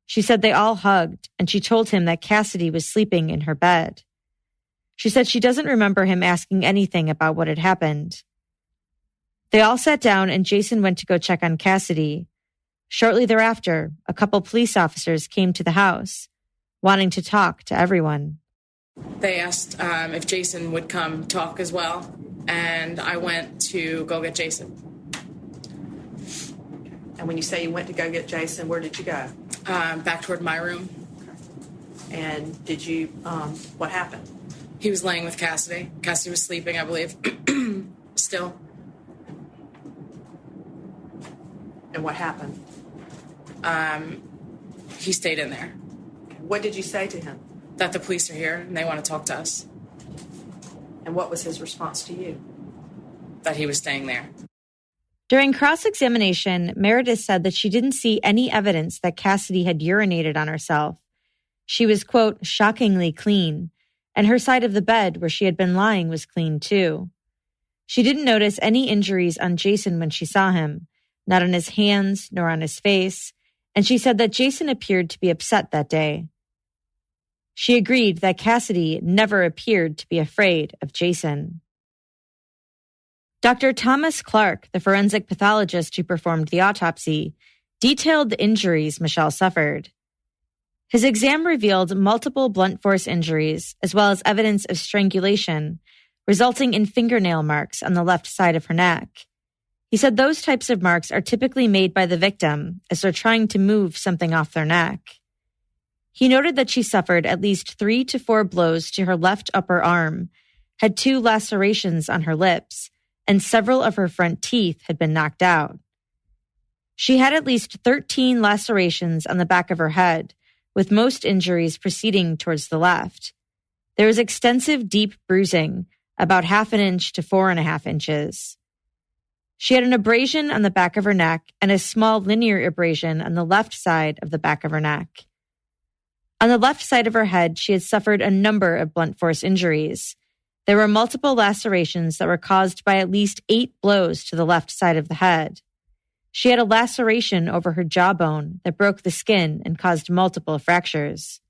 She said they all hugged, and she told him that Cassidy was sleeping in her bed. She said she doesn't remember him asking anything about what had happened. They all sat down and Jason went to go check on Cassidy. Shortly thereafter, a couple police officers came to the house, wanting to talk to everyone. They asked if Jason would come talk as well, and I went to go get Jason. And when you say you went to go get Jason, where did you go? Back toward my room. And did you, what happened? He was laying with Cassidy. Cassidy was sleeping, I believe. Still. And what happened? He stayed in there. What did you say to him? That the police are here and they want to talk to us. And what was his response to you? That he was staying there. During cross-examination, Meredith said that she didn't see any evidence that Cassidy had urinated on herself. She was, quote, shockingly clean, and her side of the bed where she had been lying was clean too. She didn't notice any injuries on Jason when she saw him, not on his hands nor on his face, and she said that Jason appeared to be upset that day. She agreed that Cassidy never appeared to be afraid of Jason. Dr. Thomas Clark, the forensic pathologist who performed the autopsy, detailed the injuries Michelle suffered. His exam revealed multiple blunt force injuries, as well as evidence of strangulation, resulting in fingernail marks on the left side of her neck. He said those types of marks are typically made by the victim as they're trying to move something off their neck. He noted that she suffered at least 3 to 4 blows to her left upper arm, had 2 lacerations on her lips, and several of her front teeth had been knocked out. She had at least 13 lacerations on the back of her head, with most injuries proceeding towards the left. There was extensive deep bruising, about 1/2 inch to 4.5 inches. She had an abrasion on the back of her neck and a small linear abrasion on the left side of the back of her neck. On the left side of her head, she had suffered a number of blunt force injuries. There were multiple lacerations that were caused by at least 8 blows to the left side of the head. She had a laceration over her jawbone that broke the skin and caused multiple fractures.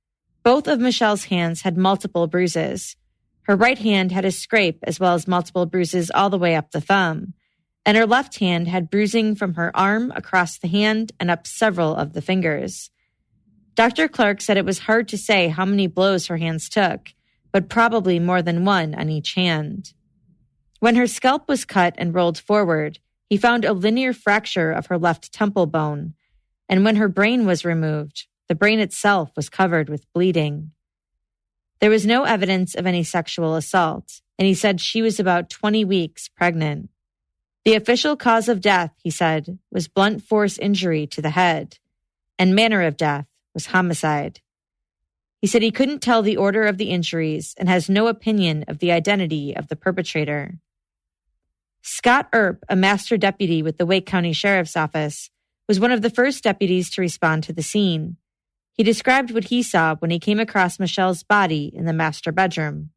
Both of Michelle's hands had multiple bruises. Her right hand had a scrape as well as multiple bruises all the way up the thumb, and her left hand had bruising from her arm across the hand and up several of the fingers. Dr. Clark said it was hard to say how many blows her hands took, but probably more than 1 on each hand. When her scalp was cut and rolled forward, he found a linear fracture of her left temple bone, and when her brain was removed, the brain itself was covered with bleeding. There was no evidence of any sexual assault, and he said she was about 20 weeks pregnant. The official cause of death, he said, was blunt force injury to the head, and manner of death was homicide. He said he couldn't tell the order of the injuries and has no opinion of the identity of the perpetrator. Scott Earp, a master deputy with the Wake County Sheriff's Office, was one of the first deputies to respond to the scene. He described what he saw when he came across Michelle's body in the master bedroom.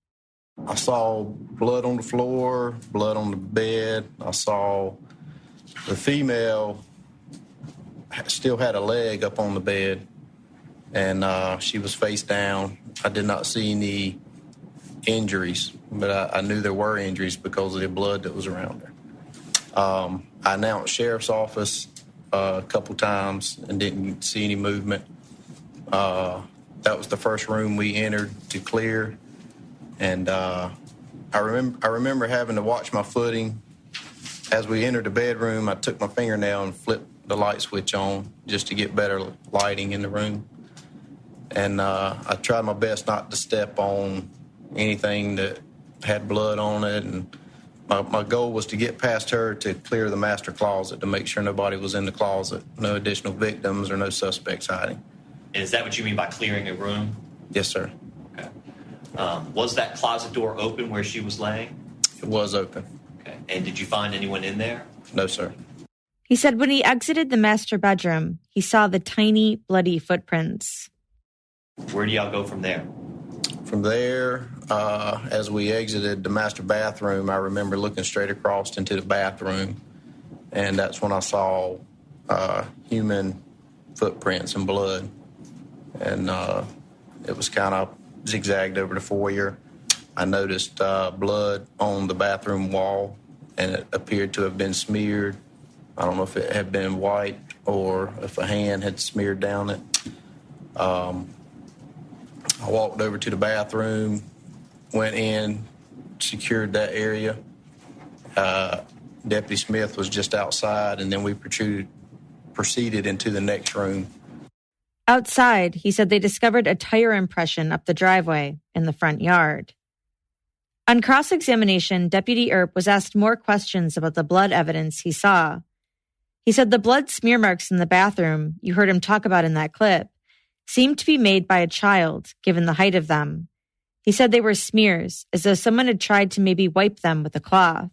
I saw blood on the floor, blood on the bed. I saw the female still had a leg up on the bed, and she was face down. I did not see any injuries, but I knew there were injuries because of the blood that was around her. I announced sheriff's office a couple times and didn't see any movement. That was the first room we entered to clear, and I remember having to watch my footing. As we entered the bedroom, I took my fingernail and flipped the light switch on just to get better lighting in the room. And I tried my best not to step on anything that had blood on it. And my goal was to get past her to clear the master closet to make sure nobody was in the closet, no additional victims or no suspects hiding. And is that what you mean by clearing a room? Yes, sir. Okay. Was that closet door open where she was laying? It was open. Okay. And did you find anyone in there? No, sir. He said when he exited the master bedroom, he saw the tiny, bloody footprints. Where do y'all go from there? From there, as we exited the master bathroom, I remember looking straight across into the bathroom, and that's when I saw human footprints and blood. And it was kind of zigzagged over the foyer. I noticed blood on the bathroom wall, and it appeared to have been smeared. I don't know if it had been wiped or if a hand had smeared down it. I walked over to the bathroom, went in, secured that area. Deputy Smith was just outside, and then we proceeded into the next room. Outside, he said they discovered a tire impression up the driveway in the front yard. On cross-examination, Deputy Earp was asked more questions about the blood evidence he saw. He said the blood smear marks in the bathroom, you heard him talk about in that clip, seemed to be made by a child, given the height of them. He said they were smears, as though someone had tried to maybe wipe them with a cloth.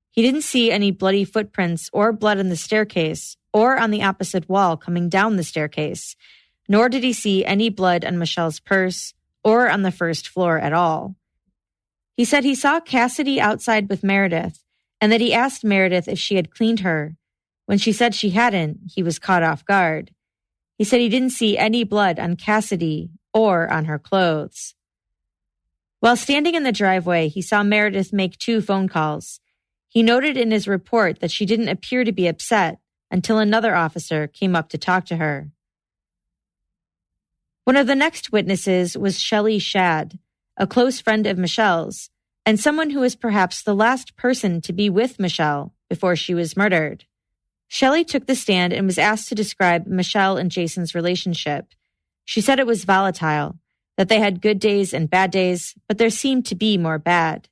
He didn't see any bloody footprints or blood on the staircase or on the opposite wall coming down the staircase, nor did he see any blood on Michelle's purse or on the first floor at all. He said he saw Cassidy outside with Meredith and that he asked Meredith if she had cleaned her. When she said she hadn't, he was caught off guard. He said he didn't see any blood on Cassidy or on her clothes. While standing in the driveway, he saw Meredith make 2 phone calls. He noted in his report that she didn't appear to be upset until another officer came up to talk to her. One of the next witnesses was Shelley Shadd, a close friend of Michelle's, and someone who was perhaps the last person to be with Michelle before she was murdered. Shelley took the stand and was asked to describe Michelle and Jason's relationship. She said it was volatile, that they had good days and bad days, but there seemed to be more bad.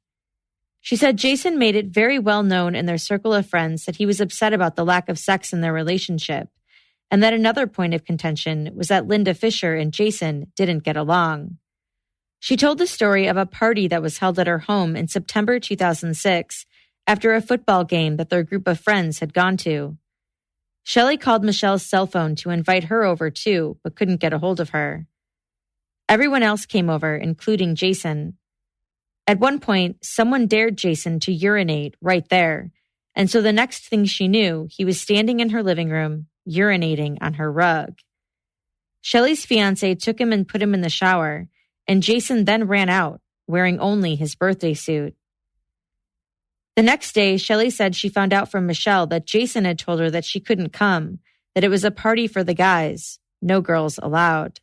She said Jason made it very well known in their circle of friends that he was upset about the lack of sex in their relationship, and that another point of contention was that Linda Fisher and Jason didn't get along. She told the story of a party that was held at her home in September 2006 after a football game that their group of friends had gone to. Shelley called Michelle's cell phone to invite her over too, but couldn't get a hold of her. Everyone else came over, including Jason. At one point, someone dared Jason to urinate right there, and so the next thing she knew, he was standing in her living room, urinating on her rug. Shelley's fiance took him and put him in the shower, and Jason then ran out, wearing only his birthday suit. The next day, Shelley said she found out from Michelle that Jason had told her that she couldn't come, that it was a party for the guys, no girls allowed.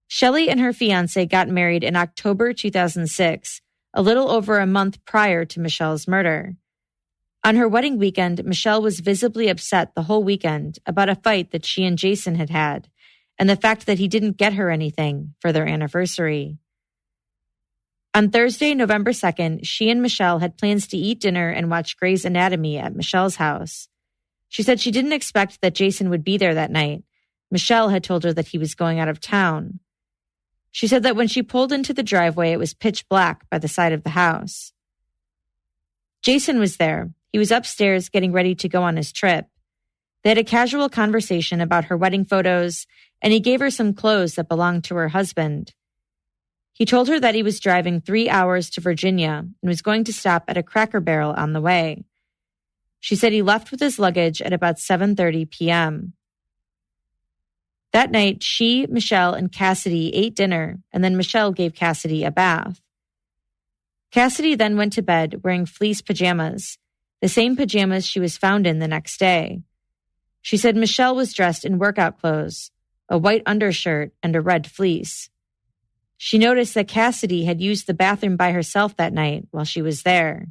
Shelley and her fiancé got married in October 2006, a little over a month prior to Michelle's murder. On her wedding weekend, Michelle was visibly upset the whole weekend about a fight that she and Jason had had, and the fact that he didn't get her anything for their anniversary. On Thursday, November 2nd, she and Michelle had plans to eat dinner and watch Grey's Anatomy at Michelle's house. She said she didn't expect that Jason would be there that night. Michelle had told her that he was going out of town. She said that when she pulled into the driveway, it was pitch black by the side of the house. Jason was there. He was upstairs getting ready to go on his trip. They had a casual conversation about her wedding photos, and he gave her some clothes that belonged to her husband. He told her that he was driving 3 hours to Virginia and was going to stop at a Cracker Barrel on the way. She said he left with his luggage at about 7:30 p.m. That night, she, Michelle, and Cassidy ate dinner, and then Michelle gave Cassidy a bath. Cassidy then went to bed wearing fleece pajamas, the same pajamas she was found in the next day. She said Michelle was dressed in workout clothes, a white undershirt, and a red fleece. She noticed that Cassidy had used the bathroom by herself that night while she was there.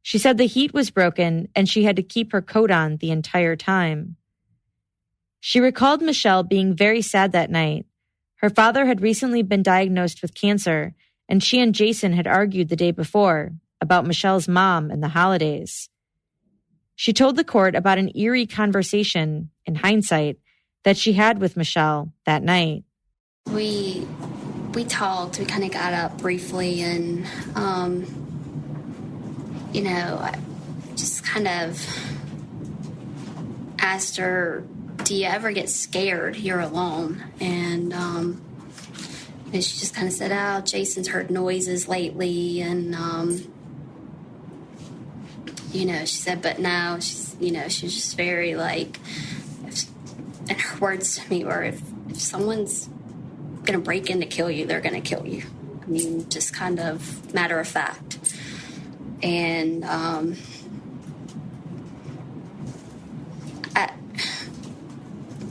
She said the heat was broken and she had to keep her coat on the entire time. She recalled Michelle being very sad that night. Her father had recently been diagnosed with cancer, and she and Jason had argued the day before about Michelle's mom and the holidays. She told the court about an eerie conversation, in hindsight, that she had with Michelle that night. We talked, we kind of got up briefly, and, I just kind of asked her, do you ever get scared you're alone? And she just kind of said, oh, Jason's heard noises lately, and, she said, but no, she's just very and her words to me were, if someone's going to break in to kill you, they're going to kill you. I mean, just kind of matter of fact. And all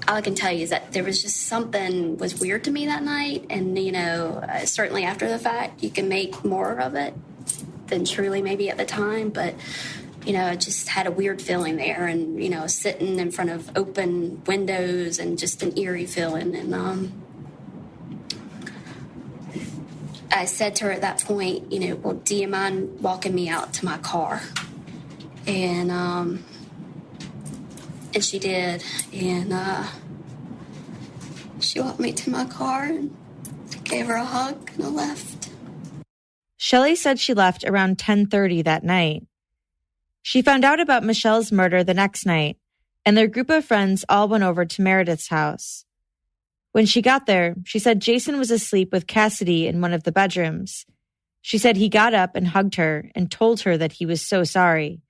I can tell you is that there was just something was weird to me that night. And, certainly after the fact, you can make more of it than truly maybe at the time. But, I just had a weird feeling there, and, sitting in front of open windows and just an eerie feeling. And I said to her at that point, well, do you mind walking me out to my car? And she did. And she walked me to my car and gave her a hug, and I left. Shelley said she left around 10:30 that night. She found out about Michelle's murder the next night, and their group of friends all went over to Meredith's house. When she got there, she said Jason was asleep with Cassidy in one of the bedrooms. She said he got up and hugged her and told her that he was so sorry.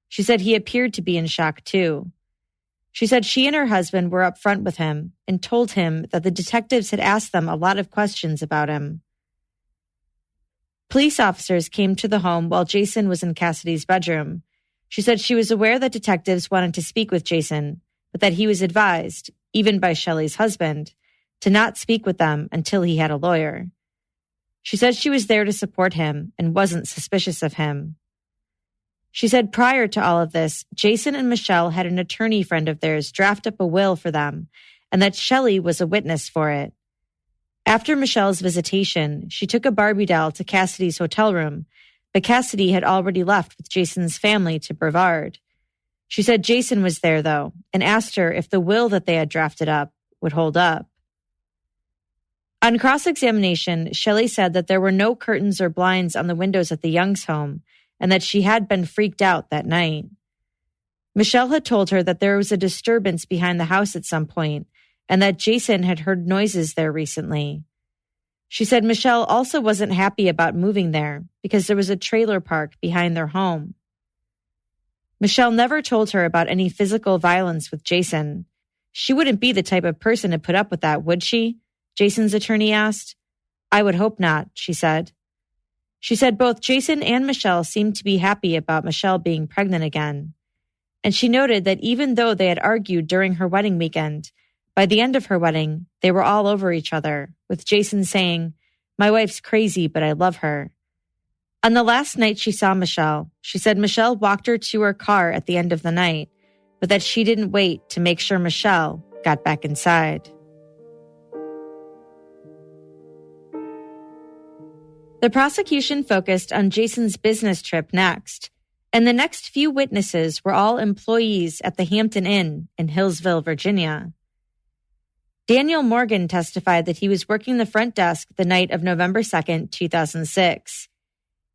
She said he appeared to be in shock too. She said she and her husband were up front with him and told him that the detectives had asked them a lot of questions about him. Police officers came to the home while Jason was in Cassidy's bedroom. She said she was aware that detectives wanted to speak with Jason, but that he was advised, even by Shelley's husband, to not speak with them until he had a lawyer. She said she was there to support him and wasn't suspicious of him. She said prior to all of this, Jason and Michelle had an attorney friend of theirs draft up a will for them, and that Shelley was a witness for it. After Michelle's visitation, she took a Barbie doll to Cassidy's hotel room, but Cassidy had already left with Jason's family to Brevard. She said Jason was there, though, and asked her if the will that they had drafted up would hold up. On cross-examination, Shelley said that there were no curtains or blinds on the windows at the Youngs' home, and that she had been freaked out that night. Michelle had told her that there was a disturbance behind the house at some point, and that Jason had heard noises there recently. She said Michelle also wasn't happy about moving there because there was a trailer park behind their home. Michelle never told her about any physical violence with Jason. She wouldn't be the type of person to put up with that, would she? Jason's attorney asked. I would hope not, she said. She said both Jason and Michelle seemed to be happy about Michelle being pregnant again. And she noted that even though they had argued during her wedding weekend, by the end of her wedding, they were all over each other, with Jason saying, my wife's crazy, but I love her. On the last night she saw Michelle, she said Michelle walked her to her car at the end of the night, but that she didn't wait to make sure Michelle got back inside. The prosecution focused on Jason's business trip next, and the next few witnesses were all employees at the Hampton Inn in Hillsville, Virginia. Daniel Morgan testified that he was working the front desk the night of November 2nd, 2006.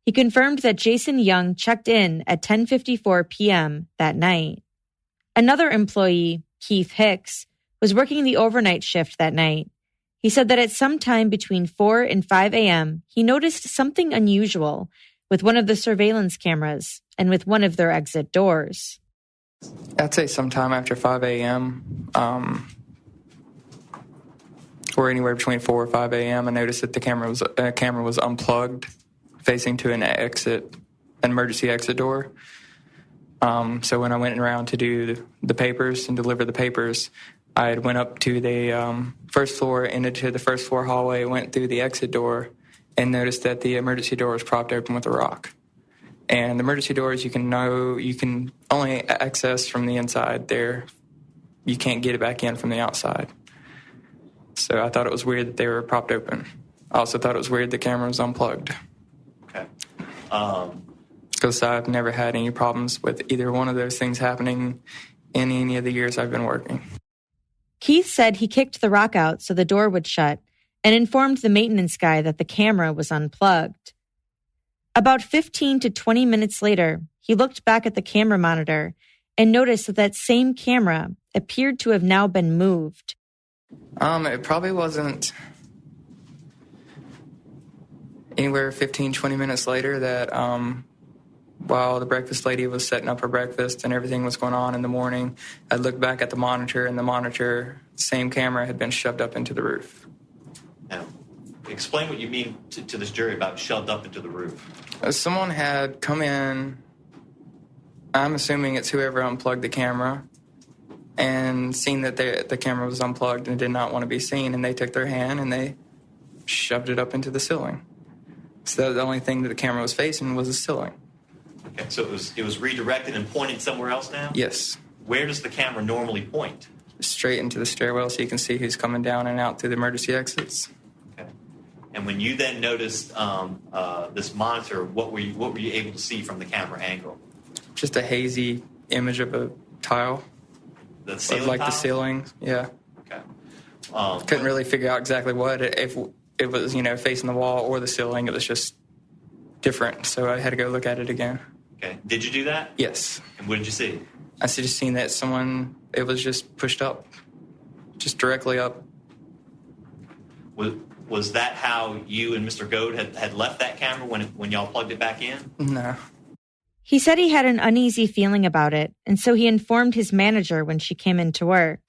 He confirmed that Jason Young checked in at 10:54 p.m. that night. Another employee, Keith Hicks, was working the overnight shift that night. He said that at some time between 4 and 5 a.m., he noticed something unusual with one of the surveillance cameras and with one of their exit doors. I'd say sometime after 5 a.m., or anywhere between 4 or 5 a.m., I noticed that the camera was unplugged, facing to an emergency exit door. So when I went around to do the papers and deliver the papers, I went up to the first floor, into the first floor hallway, went through the exit door, and noticed that the emergency door was propped open with a rock. And the emergency doors, you can only access from the inside there. You can't get it back in from the outside. So I thought it was weird that they were propped open. I also thought it was weird the camera was unplugged. Okay. Because I've never had any problems with either one of those things happening in any of the years I've been working. Keith said he kicked the rock out so the door would shut and informed the maintenance guy that the camera was unplugged. About 15 to 20 minutes later, he looked back at the camera monitor and noticed that that same camera appeared to have now been moved. It probably wasn't anywhere 15, 20 minutes later that while the breakfast lady was setting up her breakfast and everything was going on in the morning, I looked back at the monitor, and the monitor, same camera, had been shoved up into the roof. Now, explain what you mean to this jury about shoved up into the roof. Someone had come in, I'm assuming it's whoever unplugged the camera, and seen that the camera was unplugged and did not want to be seen, and they took their hand and they shoved it up into the ceiling. So the only thing that the camera was facing was the ceiling. Okay, so it was redirected and pointed somewhere else now? Yes. Where does the camera normally point? Straight into the stairwell so you can see who's coming down and out through the emergency exits. Okay. And when you then noticed this monitor, what were you able to see from the camera angle? Just a hazy image of a tile. The ceiling like tile? the ceiling, yeah. Okay. Couldn't really figure out exactly what, if it was, facing the wall or the ceiling. It was just different, so I had to go look at it again. Okay. Did you do that? Yes. And what did you see? I just seen that it was just pushed up, just directly up. Was that how you and Mr. Goad had left that camera when y'all plugged it back in? No. He said he had an uneasy feeling about it, and so he informed his manager when she came into work.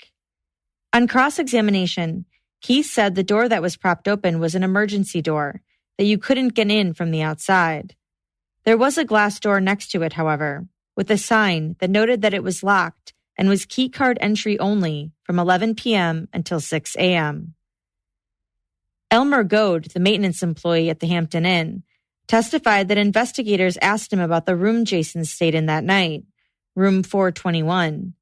On cross-examination, Keith said the door that was propped open was an emergency door, that you couldn't get in from the outside. There was a glass door next to it, however, with a sign that noted that it was locked and was keycard entry only from 11 p.m. until 6 a.m. Elmer Goad, the maintenance employee at the Hampton Inn, testified that investigators asked him about the room Jason stayed in that night, room 421.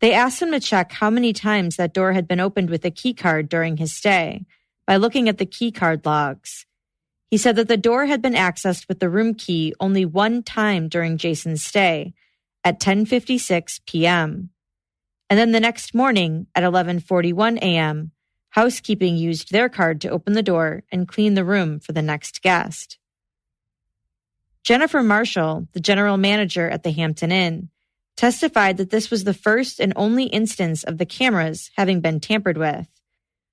They asked him to check how many times that door had been opened with a keycard during his stay by looking at the keycard logs. He said that the door had been accessed with the room key only one time during Jason's stay, at 10:56 p.m. And then the next morning at 11:41 a.m., housekeeping used their card to open the door and clean the room for the next guest. Jennifer Marshall, the general manager at the Hampton Inn, testified that this was the first and only instance of the cameras having been tampered with.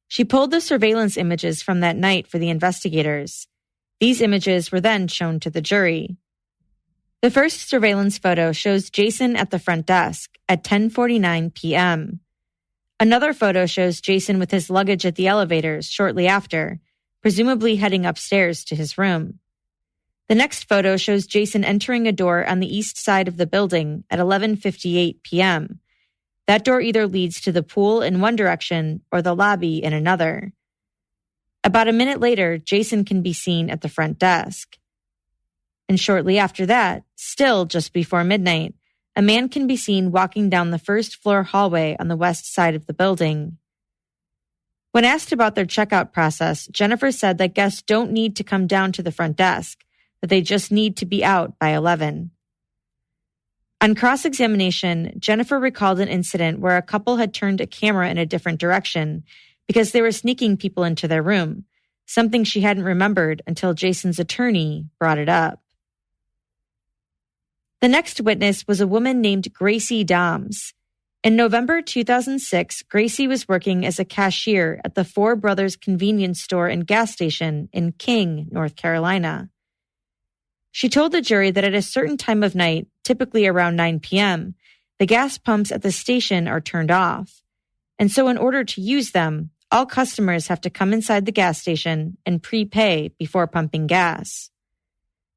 She pulled the surveillance images from that night for the investigators. These images were then shown to the jury. The first surveillance photo shows Jason at the front desk at 10:49 p.m. Another photo shows Jason with his luggage at the elevators shortly after, presumably heading upstairs to his room. The next photo shows Jason entering a door on the east side of the building at 11:58 p.m. That door either leads to the pool in one direction or the lobby in another. About a minute later, Jason can be seen at the front desk. And shortly after that, still just before midnight, a man can be seen walking down the first floor hallway on the west side of the building. When asked about their checkout process, Jennifer said that guests don't need to come down to the front desk, that they just need to be out by 11. On cross-examination, Jennifer recalled an incident where a couple had turned a camera in a different direction because they were sneaking people into their room, something she hadn't remembered until Jason's attorney brought it up. The next witness was a woman named Gracie Doms. In November 2006, Gracie was working as a cashier at the Four Brothers convenience store and gas station in King, North Carolina. She told the jury that at a certain time of night, typically around 9 p.m., the gas pumps at the station are turned off. And so in order to use them, all customers have to come inside the gas station and prepay before pumping gas.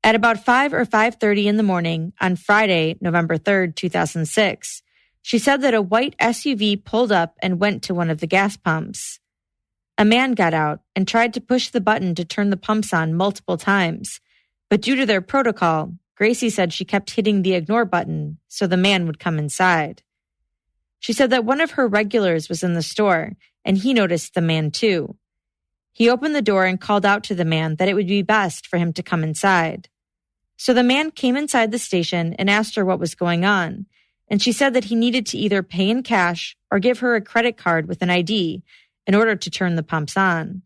At about 5 or 5:30 in the morning on Friday, November 3rd, 2006, she said that a white SUV pulled up and went to one of the gas pumps. A man got out and tried to push the button to turn the pumps on multiple times, but due to their protocol, Gracie said she kept hitting the ignore button so the man would come inside. She said that one of her regulars was in the store and he noticed the man too. He opened the door and called out to the man that it would be best for him to come inside. So the man came inside the station and asked her what was going on, and she said that he needed to either pay in cash or give her a credit card with an ID in order to turn the pumps on.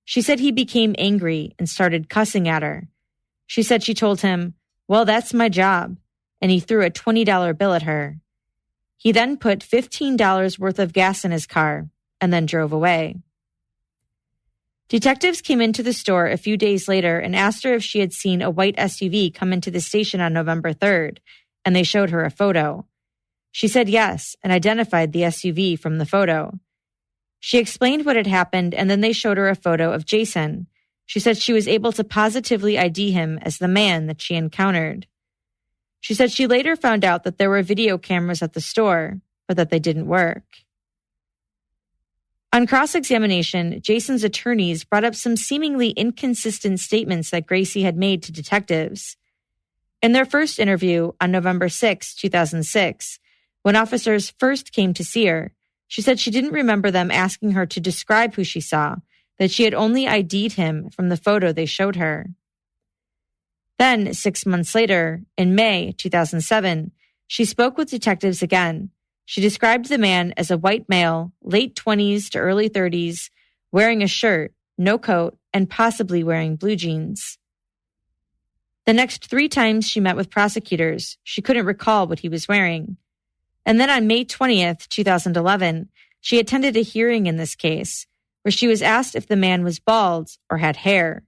She said he became angry and started cussing at her. She said she told him, "Well, that's my job," and he threw a $20 bill at her. He then put $15 worth of gas in his car and then drove away. Detectives came into the store a few days later and asked her if she had seen a white SUV come into the station on November 3rd, and they showed her a photo. She said yes and identified the SUV from the photo. She explained what had happened, and then they showed her a photo of Jason. She said she was able to positively ID him as the man that she encountered. She said she later found out that there were video cameras at the store, but that they didn't work. On cross-examination, Jason's attorneys brought up some seemingly inconsistent statements that Gracie had made to detectives. In their first interview on November 6, 2006, when officers first came to see her, she said she didn't remember them asking her to describe who she saw, that she had only ID'd him from the photo they showed her. Then, 6 months later, in May 2007, she spoke with detectives again. She described the man as a white male, late 20s to early 30s, wearing a shirt, no coat, and possibly wearing blue jeans. The next 3 times she met with prosecutors, she couldn't recall what he was wearing. And then on May 20th, 2011, she attended a hearing in this case, where she was asked if the man was bald or had hair.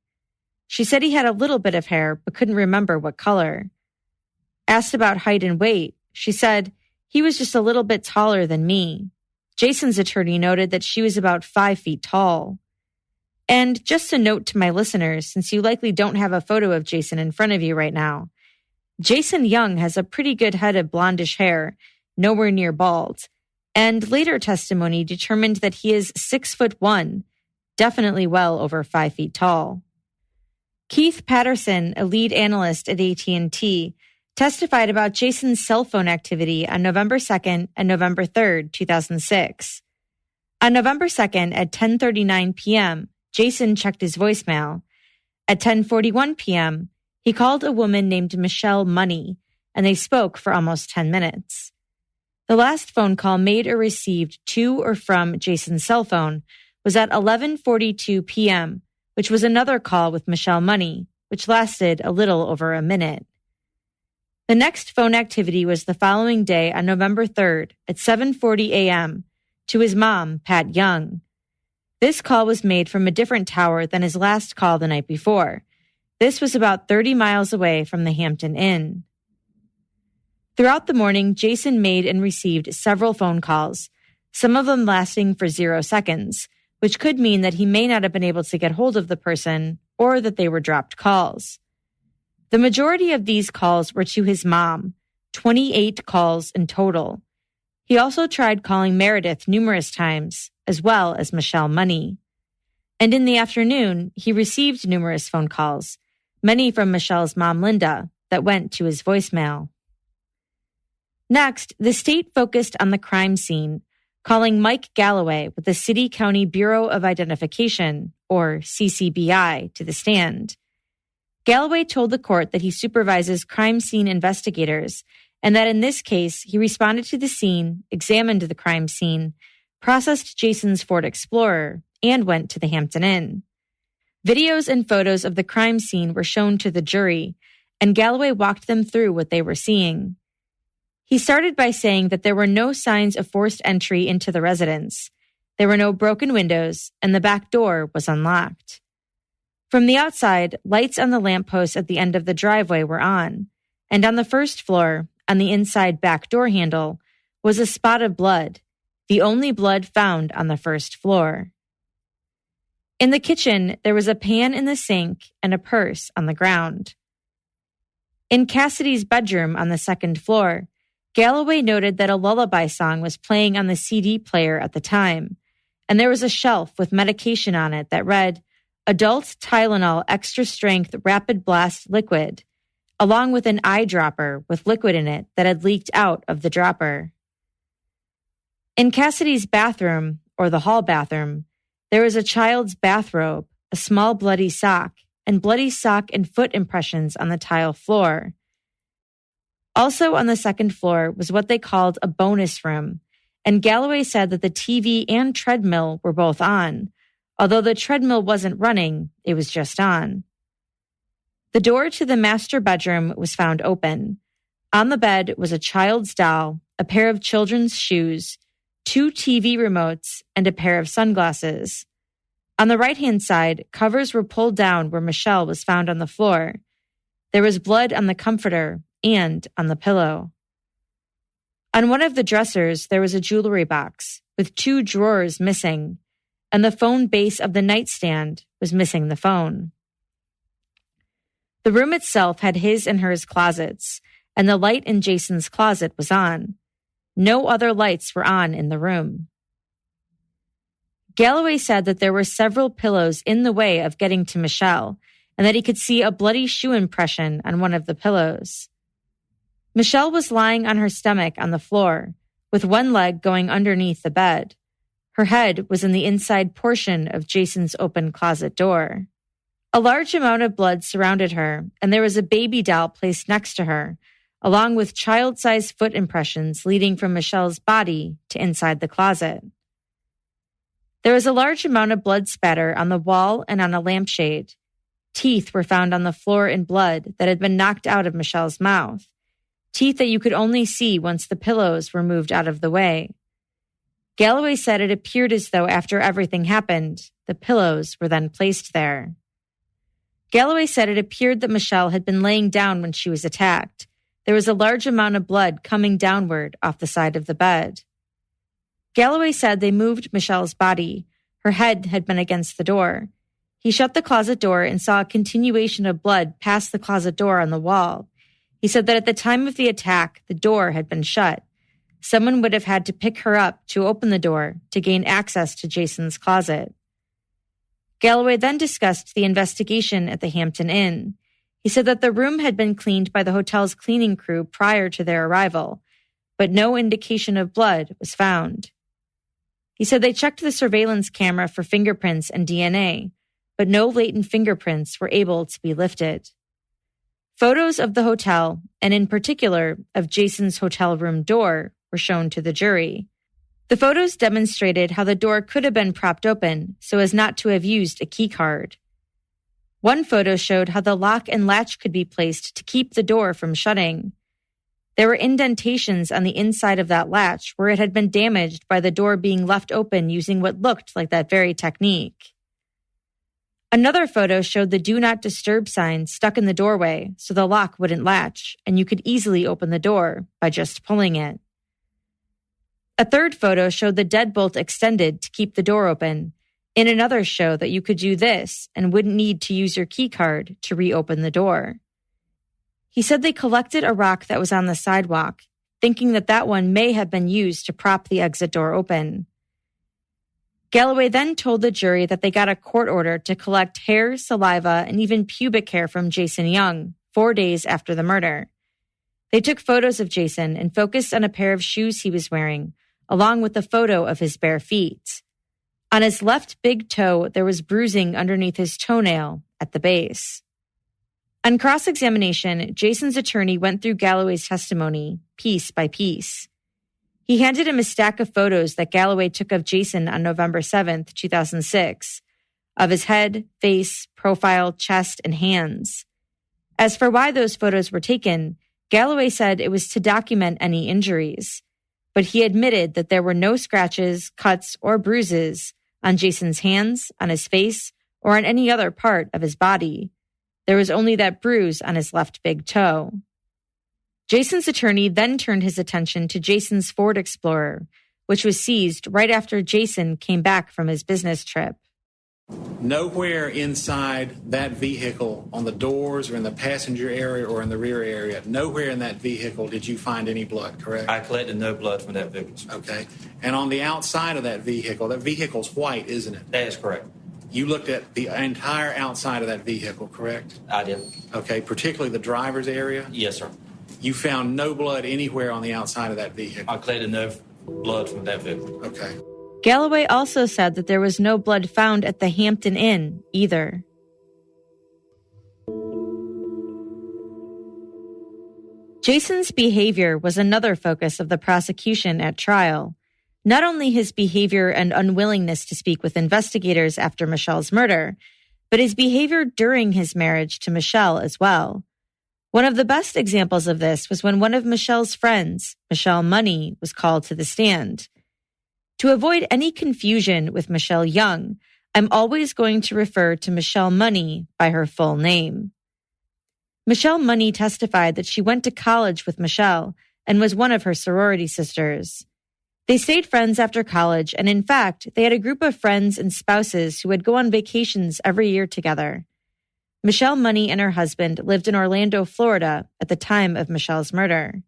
She said he had a little bit of hair, but couldn't remember what color. Asked about height and weight, she said, "He was just a little bit taller than me." Jason's attorney noted that she was about 5 feet tall. And just a note to my listeners, since you likely don't have a photo of Jason in front of you right now, Jason Young has a pretty good head of blondish hair, nowhere near bald, and later testimony determined that he is 6'1", definitely well over 5 feet tall. Keith Patterson, a lead analyst at AT&T, testified about Jason's cell phone activity on November 2nd and November 3rd, 2006. On November 2nd at 10:39 p.m., Jason checked his voicemail. At 10:41 p.m., he called a woman named Michelle Money, and they spoke for almost 10 minutes. The last phone call made or received to or from Jason's cell phone was at 11:42 p.m., which was another call with Michelle Money, which lasted a little over a minute. The next phone activity was the following day on November 3rd at 7:40 a.m. to his mom, Pat Young. This call was made from a different tower than his last call the night before. This was about 30 miles away from the Hampton Inn. Throughout the morning, Jason made and received several phone calls, some of them lasting for 0 seconds, which could mean that he may not have been able to get hold of the person or that they were dropped calls. The majority of these calls were to his mom, 28 calls in total. He also tried calling Meredith numerous times, as well as Michelle Money. And in the afternoon, he received numerous phone calls, many from Michelle's mom, Linda, that went to his voicemail. Next, the state focused on the crime scene, calling Mike Galloway with the City County Bureau of Identification, or CCBI, to the stand. Galloway told the court that he supervises crime scene investigators and that in this case, he responded to the scene, examined the crime scene, processed Jason's Ford Explorer, and went to the Hampton Inn. Videos and photos of the crime scene were shown to the jury, and Galloway walked them through what they were seeing. He started by saying that there were no signs of forced entry into the residence. There were no broken windows, and the back door was unlocked. From the outside, lights on the lamppost at the end of the driveway were on, and on the first floor, on the inside back door handle, was a spot of blood, the only blood found on the first floor. In the kitchen, there was a pan in the sink and a purse on the ground. In Cassidy's bedroom on the second floor, Galloway noted that a lullaby song was playing on the CD player at the time, and there was a shelf with medication on it that read, Adult Tylenol Extra Strength Rapid Blast Liquid, along with an eyedropper with liquid in it that had leaked out of the dropper. In Cassidy's bathroom, or the hall bathroom, there was a child's bathrobe, a small bloody sock, and bloody sock and foot impressions on the tile floor. Also on the second floor was what they called a bonus room, and Galloway said that the TV and treadmill were both on. Although the treadmill wasn't running, it was just on. The door to the master bedroom was found open. On the bed was a child's doll, a pair of children's shoes, 2 TV remotes, and a pair of sunglasses. On the right-hand side, covers were pulled down where Michelle was found on the floor. There was blood on the comforter and on the pillow. On one of the dressers, there was a jewelry box with 2 drawers missing, and the phone base of the nightstand was missing the phone. The room itself had his and hers closets, and the light in Jason's closet was on. No other lights were on in the room. Galloway said that there were several pillows in the way of getting to Michelle, and that he could see a bloody shoe impression on one of the pillows. Michelle was lying on her stomach on the floor, with one leg going underneath the bed. Her head was in the inside portion of Jason's open closet door. A large amount of blood surrounded her, and there was a baby doll placed next to her, along with child-sized foot impressions leading from Michelle's body to inside the closet. There was a large amount of blood spatter on the wall and on a lampshade. Teeth were found on the floor in blood that had been knocked out of Michelle's mouth, teeth that you could only see once the pillows were moved out of the way. Galloway said it appeared as though after everything happened, the pillows were then placed there. Galloway said it appeared that Michelle had been laying down when she was attacked. There was a large amount of blood coming downward off the side of the bed. Galloway said they moved Michelle's body. Her head had been against the door. He shut the closet door and saw a continuation of blood past the closet door on the wall. He said that at the time of the attack, the door had been shut. Someone would have had to pick her up to open the door to gain access to Jason's closet. Galloway then discussed the investigation at the Hampton Inn. He said that the room had been cleaned by the hotel's cleaning crew prior to their arrival, but no indication of blood was found. He said they checked the surveillance camera for fingerprints and DNA, but no latent fingerprints were able to be lifted. Photos of the hotel, and in particular of Jason's hotel room door, were shown to the jury. The photos demonstrated how the door could have been propped open so as not to have used a key card. One photo showed how the lock and latch could be placed to keep the door from shutting. There were indentations on the inside of that latch where it had been damaged by the door being left open using what looked like that very technique. Another photo showed the Do Not Disturb sign stuck in the doorway so the lock wouldn't latch, and you could easily open the door by just pulling it. A third photo showed the deadbolt extended to keep the door open. In another show that you could do this and wouldn't need to use your key card to reopen the door. He said they collected a rock that was on the sidewalk, thinking that that one may have been used to prop the exit door open. Galloway then told the jury that they got a court order to collect hair, saliva, and even pubic hair from Jason Young 4 days after the murder. They took photos of Jason and focused on a pair of shoes he was wearing, along with a photo of his bare feet. On his left big toe, there was bruising underneath his toenail at the base. On cross-examination, Jason's attorney went through Galloway's testimony, piece by piece. He handed him a stack of photos that Galloway took of Jason on November 7th, 2006. of his head, face, profile, chest, and hands. As for why those photos were taken, Galloway said it was to document any injuries, but he admitted that there were no scratches, cuts, or bruises on Jason's hands, on his face, or on any other part of his body. There was only that bruise on his left big toe. Jason's attorney then turned his attention to Jason's Ford Explorer, which was seized right after Jason came back from his business trip. Nowhere inside that vehicle, on the doors or in the passenger area or in the rear area, nowhere in that vehicle did you find any blood, correct? I collected no blood from that vehicle. Okay. And on the outside of that vehicle's white, isn't it? That is correct. You looked at the entire outside of that vehicle, correct? I did. Okay, particularly the driver's area? Yes, sir. You found no blood anywhere on the outside of that vehicle? I collected no blood from that vehicle. Okay. Galloway also said that there was no blood found at the Hampton Inn either. Jason's behavior was another focus of the prosecution at trial. Not only his behavior and unwillingness to speak with investigators after Michelle's murder, but his behavior during his marriage to Michelle as well. One of the best examples of this was when one of Michelle's friends, Michelle Money, was called to the stand. To avoid any confusion with Michelle Young, I'm always going to refer to Michelle Money by her full name. Michelle Money testified that she went to college with Michelle and was one of her sorority sisters. They stayed friends after college, and in fact, they had a group of friends and spouses who would go on vacations every year together. Michelle Money and her husband lived in Orlando, Florida at the time of Michelle's murder.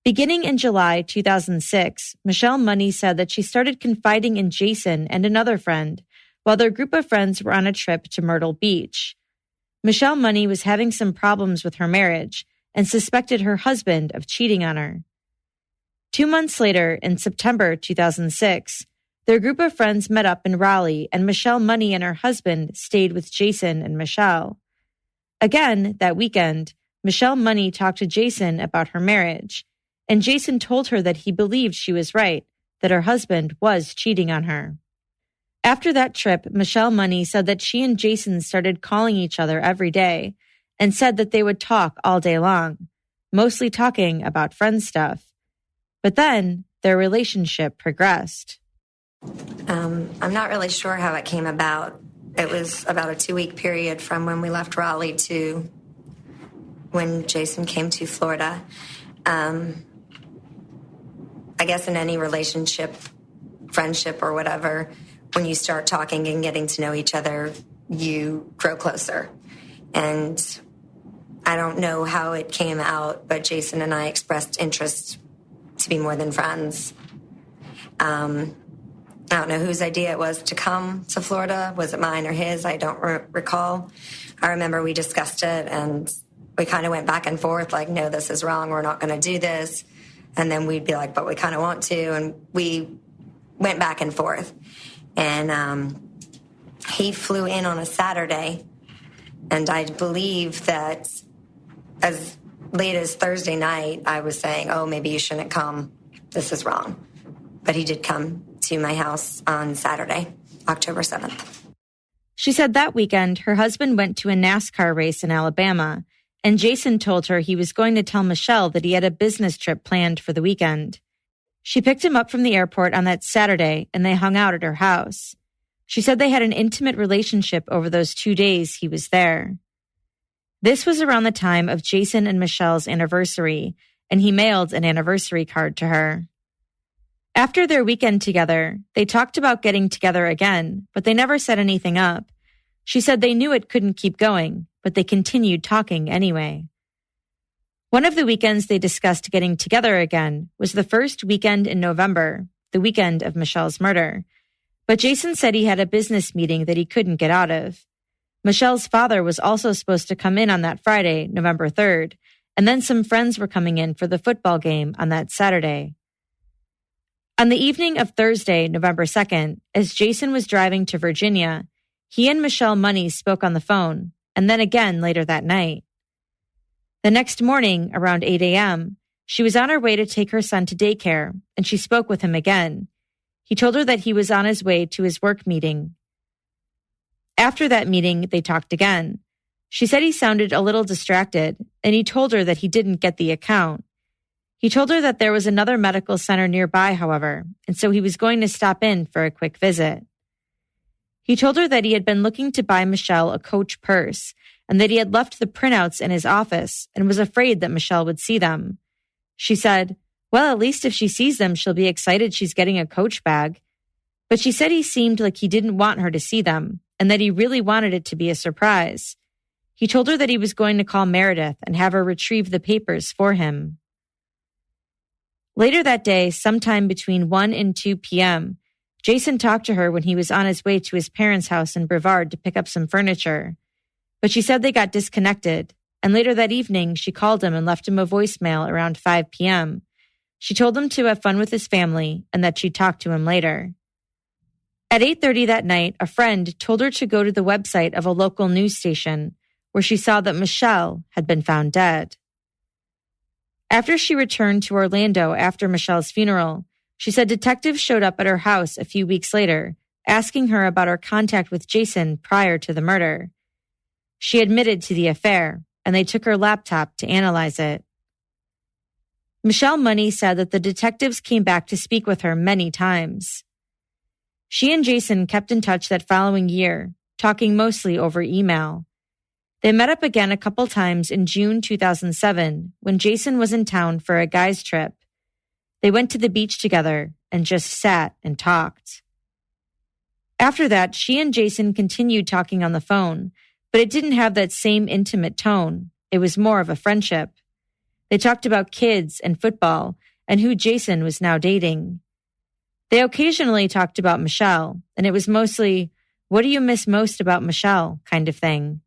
Beginning in July 2006, Michelle Money said that she started confiding in Jason and another friend while their group of friends were on a trip to Myrtle Beach. Michelle Money was having some problems with her marriage and suspected her husband of cheating on her. 2 months later, in September 2006, their group of friends met up in Raleigh, and Michelle Money and her husband stayed with Jason and Michelle. Again, that weekend, Michelle Money talked to Jason about her marriage, and Jason told her that he believed she was right, that her husband was cheating on her. After that trip, Michelle Money said that she and Jason started calling each other every day and said that they would talk all day long, mostly talking about friend stuff. But then their relationship progressed. I'm not really sure how it came about. It was about a 2-week period from when we left Raleigh to when Jason came to Florida. I guess in any relationship, friendship or whatever, when you start talking and getting to know each other, you grow closer. And I don't know how it came out, but Jason and I expressed interest to be more than friends. I don't know whose idea it was to come to Florida. Was it mine or his? I don't recall. I remember we discussed it and we kind of went back and forth like, no, this is wrong. We're not going to do this. And then we'd be like, but we kind of want to. And we went back and forth. And he flew in on a Saturday. And I believe that as late as Thursday night, I was saying, oh, maybe you shouldn't come. This is wrong. But he did come to my house on Saturday, October 7th. She said that weekend her husband went to a NASCAR race in Alabama, and Jason told her he was going to tell Michelle that he had a business trip planned for the weekend. She picked him up from the airport on that Saturday, and they hung out at her house. She said they had an intimate relationship over those 2 days he was there. This was around the time of Jason and Michelle's anniversary, and he mailed an anniversary card to her. After their weekend together, they talked about getting together again, but they never set anything up. She said they knew it couldn't keep going, but they continued talking anyway. One of the weekends they discussed getting together again was the first weekend in November, the weekend of Michelle's murder. But Jason said he had a business meeting that he couldn't get out of. Michelle's father was also supposed to come in on that Friday, November 3rd, and then some friends were coming in for the football game on that Saturday. On the evening of Thursday, November 2nd, as Jason was driving to Virginia, he and Michelle Money spoke on the phone, and then again later that night. The next morning, around 8 a.m., she was on her way to take her son to daycare, and she spoke with him again. He told her that he was on his way to his work meeting. After that meeting, they talked again. She said he sounded a little distracted, and he told her that he didn't get the account. He told her that there was another medical center nearby, however, and so he was going to stop in for a quick visit. He told her that he had been looking to buy Michelle a Coach purse and that he had left the printouts in his office and was afraid that Michelle would see them. She said, well, at least if she sees them, she'll be excited she's getting a Coach bag. But she said he seemed like he didn't want her to see them and that he really wanted it to be a surprise. He told her that he was going to call Meredith and have her retrieve the papers for him. Later that day, sometime between 1 and 2 p.m., Jason talked to her when he was on his way to his parents' house in Brevard to pick up some furniture. But she said they got disconnected, and later that evening, she called him and left him a voicemail around 5 p.m. She told him to have fun with his family and that she'd talk to him later. At 8:30 that night, a friend told her to go to the website of a local news station where she saw that Michelle had been found dead. After she returned to Orlando after Michelle's funeral, she said detectives showed up at her house a few weeks later, asking her about her contact with Jason prior to the murder. She admitted to the affair, and they took her laptop to analyze it. Michelle Money said that the detectives came back to speak with her many times. She and Jason kept in touch that following year, talking mostly over email. They met up again a couple times in June 2007 when Jason was in town for a guy's trip. They went to the beach together and just sat and talked. After that, she and Jason continued talking on the phone, but it didn't have that same intimate tone. It was more of a friendship. They talked about kids and football and who Jason was now dating. They occasionally talked about Michelle, and it was mostly, what do you miss most about Michelle kind of thing.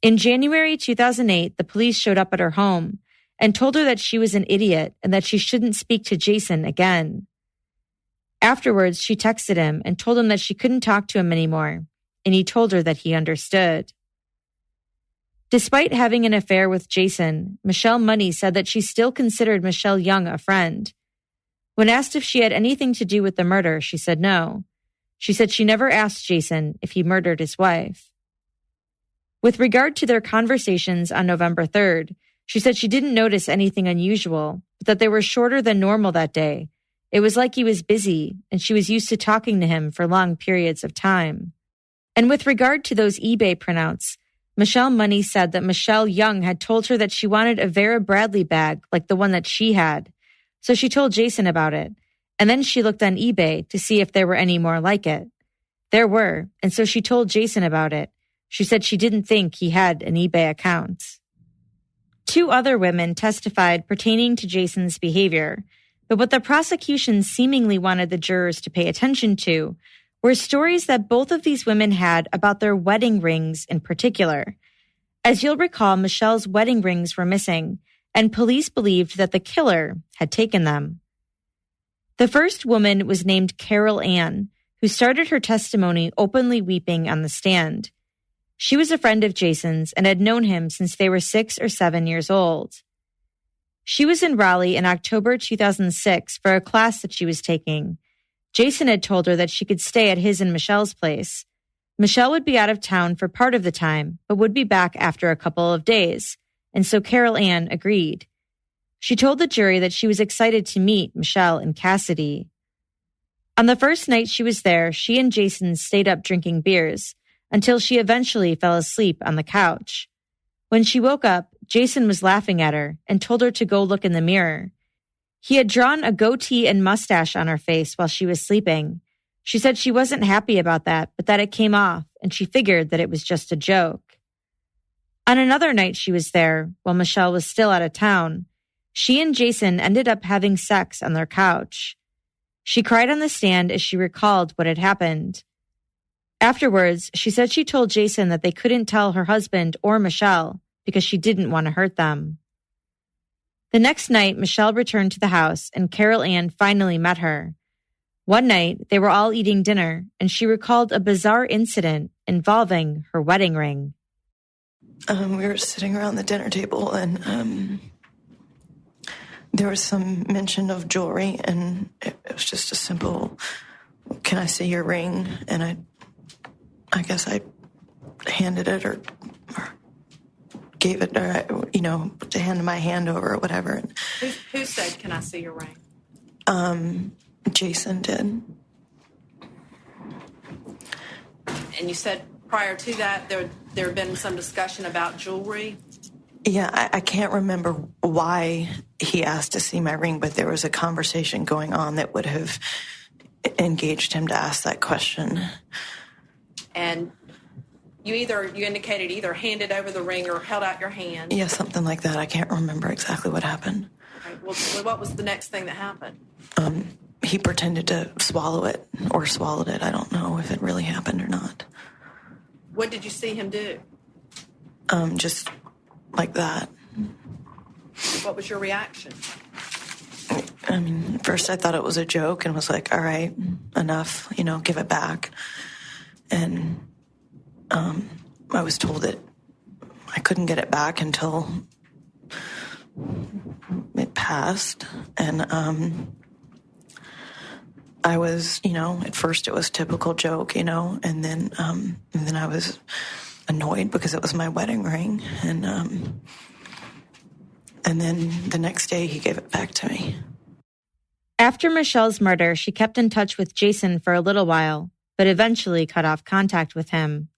In January 2008, the police showed up at her home and told her that she was an idiot and that she shouldn't speak to Jason again. Afterwards, she texted him and told him that she couldn't talk to him anymore, and he told her that he understood. Despite having an affair with Jason, Michelle Money said that she still considered Michelle Young a friend. When asked if she had anything to do with the murder, she said no. She said she never asked Jason if he murdered his wife. With regard to their conversations on November 3rd, she said she didn't notice anything unusual, but that they were shorter than normal that day. It was like he was busy, and she was used to talking to him for long periods of time. And with regard to those eBay printouts, Michelle Money said that Michelle Young had told her that she wanted a Vera Bradley bag like the one that she had. So she told Jason about it, and then she looked on eBay to see if there were any more like it. There were, and so she told Jason about it. She said she didn't think he had an eBay account. 2 other women testified pertaining to Jason's behavior, but what the prosecution seemingly wanted the jurors to pay attention to were stories that both of these women had about their wedding rings in particular. As you'll recall, Michelle's wedding rings were missing, and police believed that the killer had taken them. The first woman was named Carol Ann, who started her testimony openly weeping on the stand. She was a friend of Jason's and had known him since they were 6 or 7 years old. She was in Raleigh in October 2006 for a class that she was taking. Jason had told her that she could stay at his and Michelle's place. Michelle would be out of town for part of the time, but would be back after a couple of days, and so Carol Ann agreed. She told the jury that she was excited to meet Michelle and Cassidy. On the first night she was there, she and Jason stayed up drinking beers, until she eventually fell asleep on the couch. When she woke up, Jason was laughing at her and told her to go look in the mirror. He had drawn a goatee and mustache on her face while she was sleeping. She said she wasn't happy about that, but that it came off, and she figured that it was just a joke. On another night she was there, while Michelle was still out of town, she and Jason ended up having sex on their couch. She cried on the stand as she recalled what had happened. Afterwards, she said she told Jason that they couldn't tell her husband or Michelle because she didn't want to hurt them. The next night, Michelle returned to the house and Carol Ann finally met her. One night, they were all eating dinner and she recalled a bizarre incident involving her wedding ring. We were sitting around the dinner table and there was some mention of jewelry, and it was just a simple, "Can I see your ring?" And I guess I handed it or gave it, or, to hand my hand over or whatever. Who said, "Can I see your ring"? Jason did. And you said prior to that there had been some discussion about jewelry. Yeah, I can't remember why he asked to see my ring, but there was a conversation going on that would have engaged him to ask that question. And you indicated either handed over the ring or held out your hand. Yeah, something like that. I can't remember exactly what happened. Right. Well, what was the next thing that happened? He pretended to swallow it or swallowed it. I don't know if it really happened or not. What did you see him do? Just like that. What was your reaction? I mean, first I thought it was a joke and was like, all right, enough, give it back. And I was told that I couldn't get it back until it passed. And I was, at first it was typical joke, and then I was annoyed because it was my wedding ring. And then the next day he gave it back to me. After Michelle's murder, she kept in touch with Jason for a little while, but eventually cut off contact with him.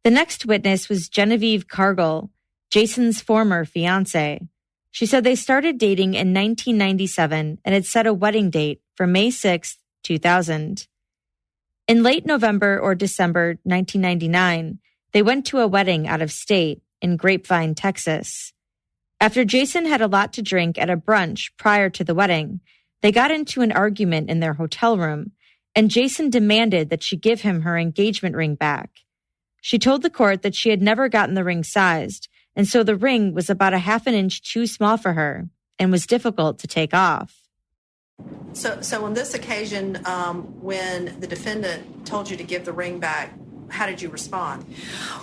The next witness was Genevieve Cargill, Jason's former fiancée. She said they started dating in 1997 and had set a wedding date for May 6, 2000. In late November or December 1999, they went to a wedding out of state in Grapevine, Texas. After Jason had a lot to drink at a brunch prior to the wedding, they got into an argument in their hotel room, and Jason demanded that she give him her engagement ring back. She told the court that she had never gotten the ring sized, and so the ring was about a half an inch too small for her and was difficult to take off. So on this occasion, when the defendant told you to give the ring back, how did you respond?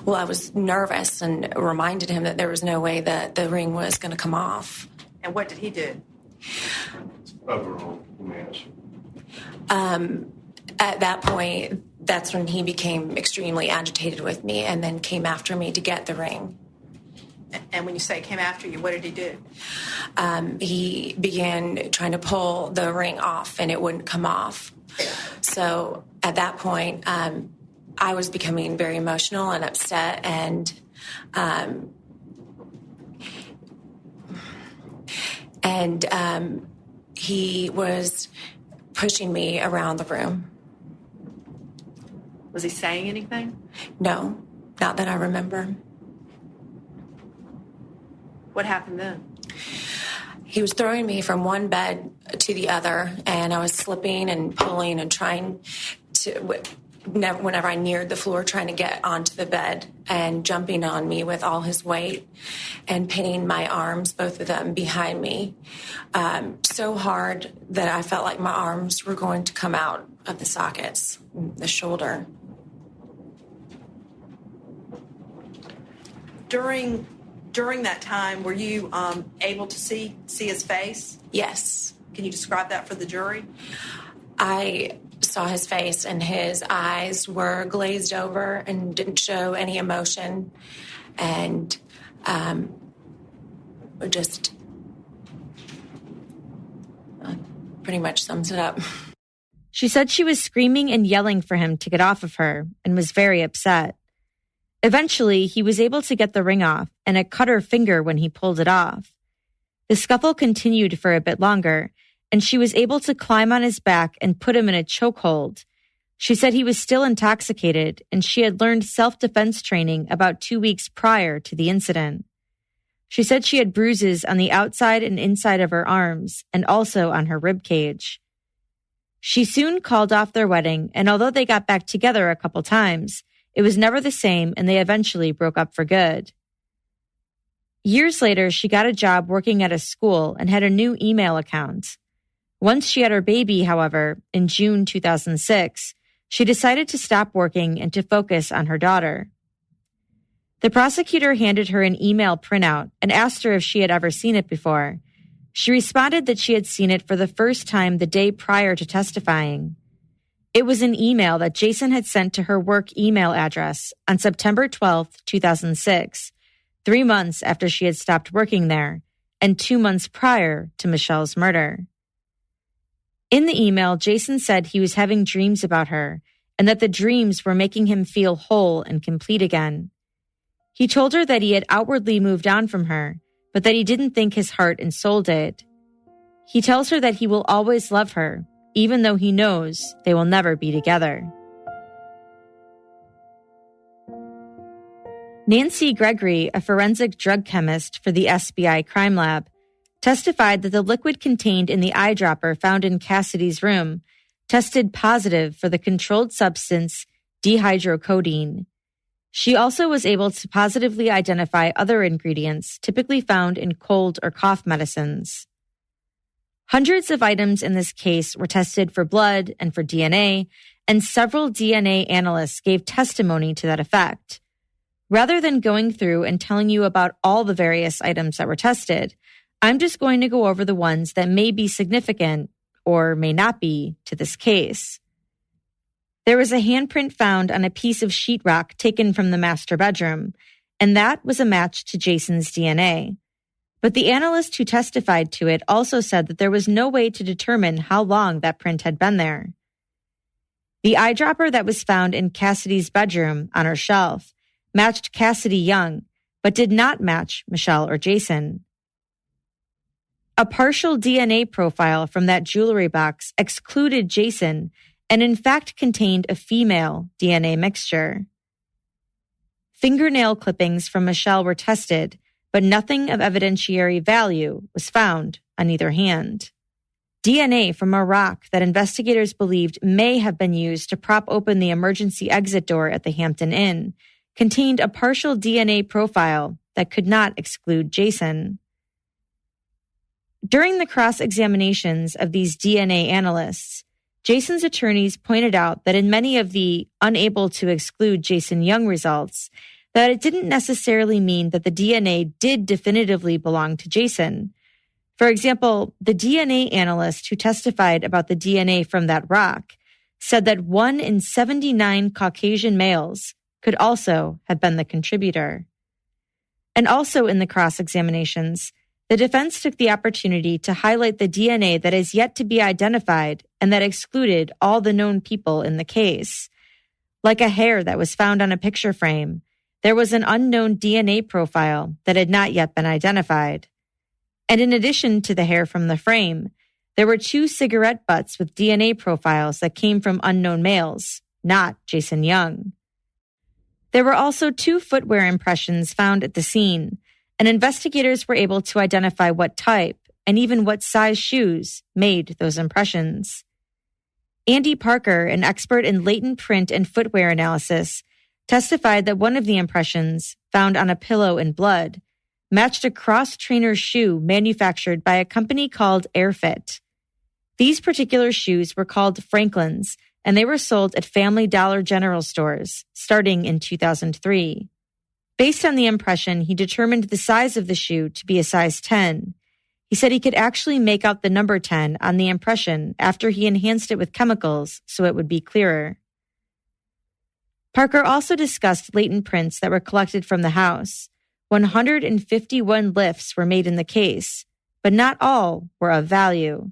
Well, I was nervous and reminded him that there was no way that the ring was going to come off. And what did he do? Overall, yes. At that point, that's when he became extremely agitated with me and then came after me to get the ring. And when you say came after you, what did he do? He began trying to pull the ring off, and it wouldn't come off. So at that point, I was becoming very emotional and upset, and he was pushing me around the room. Was he saying anything? No, not that I remember. What happened then? He was throwing me from one bed to the other, and I was slipping and pulling and trying to, whenever I neared the floor, trying to get onto the bed, and jumping on me with all his weight and pinning my arms, both of them, behind me so hard that I felt like my arms were going to come out of the sockets, the shoulder. During that time, were you able to see his face? Yes. Can you describe that for the jury? I saw his face, and his eyes were glazed over and didn't show any emotion, and just pretty much sums it up. She said she was screaming and yelling for him to get off of her and was very upset. Eventually, he was able to get the ring off, and it cut her finger when he pulled it off. The scuffle continued for a bit longer, and she was able to climb on his back and put him in a chokehold. She said he was still intoxicated, and she had learned self-defense training about 2 weeks prior to the incident. She said she had bruises on the outside and inside of her arms, and also on her rib cage. She soon called off their wedding, and although they got back together a couple times, it was never the same, and they eventually broke up for good. Years later, she got a job working at a school and had a new email account. Once she had her baby, however, in June 2006, she decided to stop working and to focus on her daughter. The prosecutor handed her an email printout and asked her if she had ever seen it before. She responded that she had seen it for the first time the day prior to testifying. It was an email that Jason had sent to her work email address on September 12, 2006, 3 months after she had stopped working there, and 2 months prior to Michelle's murder. In the email, Jason said he was having dreams about her and that the dreams were making him feel whole and complete again. He told her that he had outwardly moved on from her, but that he didn't think his heart and soul did. He tells her that he will always love her, even though he knows they will never be together. Nancy Gregory, a forensic drug chemist for the SBI Crime Lab, testified that the liquid contained in the eyedropper found in Cassidy's room tested positive for the controlled substance dihydrocodeine. She also was able to positively identify other ingredients typically found in cold or cough medicines. Hundreds of items in this case were tested for blood and for DNA, and several DNA analysts gave testimony to that effect. Rather than going through and telling you about all the various items that were tested, I'm just going to go over the ones that may be significant or may not be to this case. There was a handprint found on a piece of sheetrock taken from the master bedroom, and that was a match to Jason's DNA. But the analyst who testified to it also said that there was no way to determine how long that print had been there. The eyedropper that was found in Cassidy's bedroom on her shelf matched Cassidy Young, but did not match Michelle or Jason. A partial DNA profile from that jewelry box excluded Jason and in fact contained a female DNA mixture. Fingernail clippings from Michelle were tested, but nothing of evidentiary value was found on either hand. DNA from a rock that investigators believed may have been used to prop open the emergency exit door at the Hampton Inn contained a partial DNA profile that could not exclude Jason. During the cross-examinations of these DNA analysts, Jason's attorneys pointed out that in many of the unable to exclude Jason Young results, that it didn't necessarily mean that the DNA did definitively belong to Jason. For example, the DNA analyst who testified about the DNA from that rock said that 1 in 79 Caucasian males could also have been the contributor. And also in the cross-examinations, the defense took the opportunity to highlight the DNA that is yet to be identified and that excluded all the known people in the case. Like a hair that was found on a picture frame, there was an unknown DNA profile that had not yet been identified. And in addition to the hair from the frame, there were 2 cigarette butts with DNA profiles that came from unknown males, not Jason Young. There were also 2 footwear impressions found at the scene, and investigators were able to identify what type and even what size shoes made those impressions. Andy Parker, an expert in latent print and footwear analysis, testified that one of the impressions, found on a pillow in blood, matched a cross-trainer shoe manufactured by a company called Airfit. These particular shoes were called Franklin's, and they were sold at Family Dollar General stores starting in 2003. Based on the impression, he determined the size of the shoe to be a size 10. He said he could actually make out the number 10 on the impression after he enhanced it with chemicals so it would be clearer. Parker also discussed latent prints that were collected from the house. 151 lifts were made in the case, but not all were of value.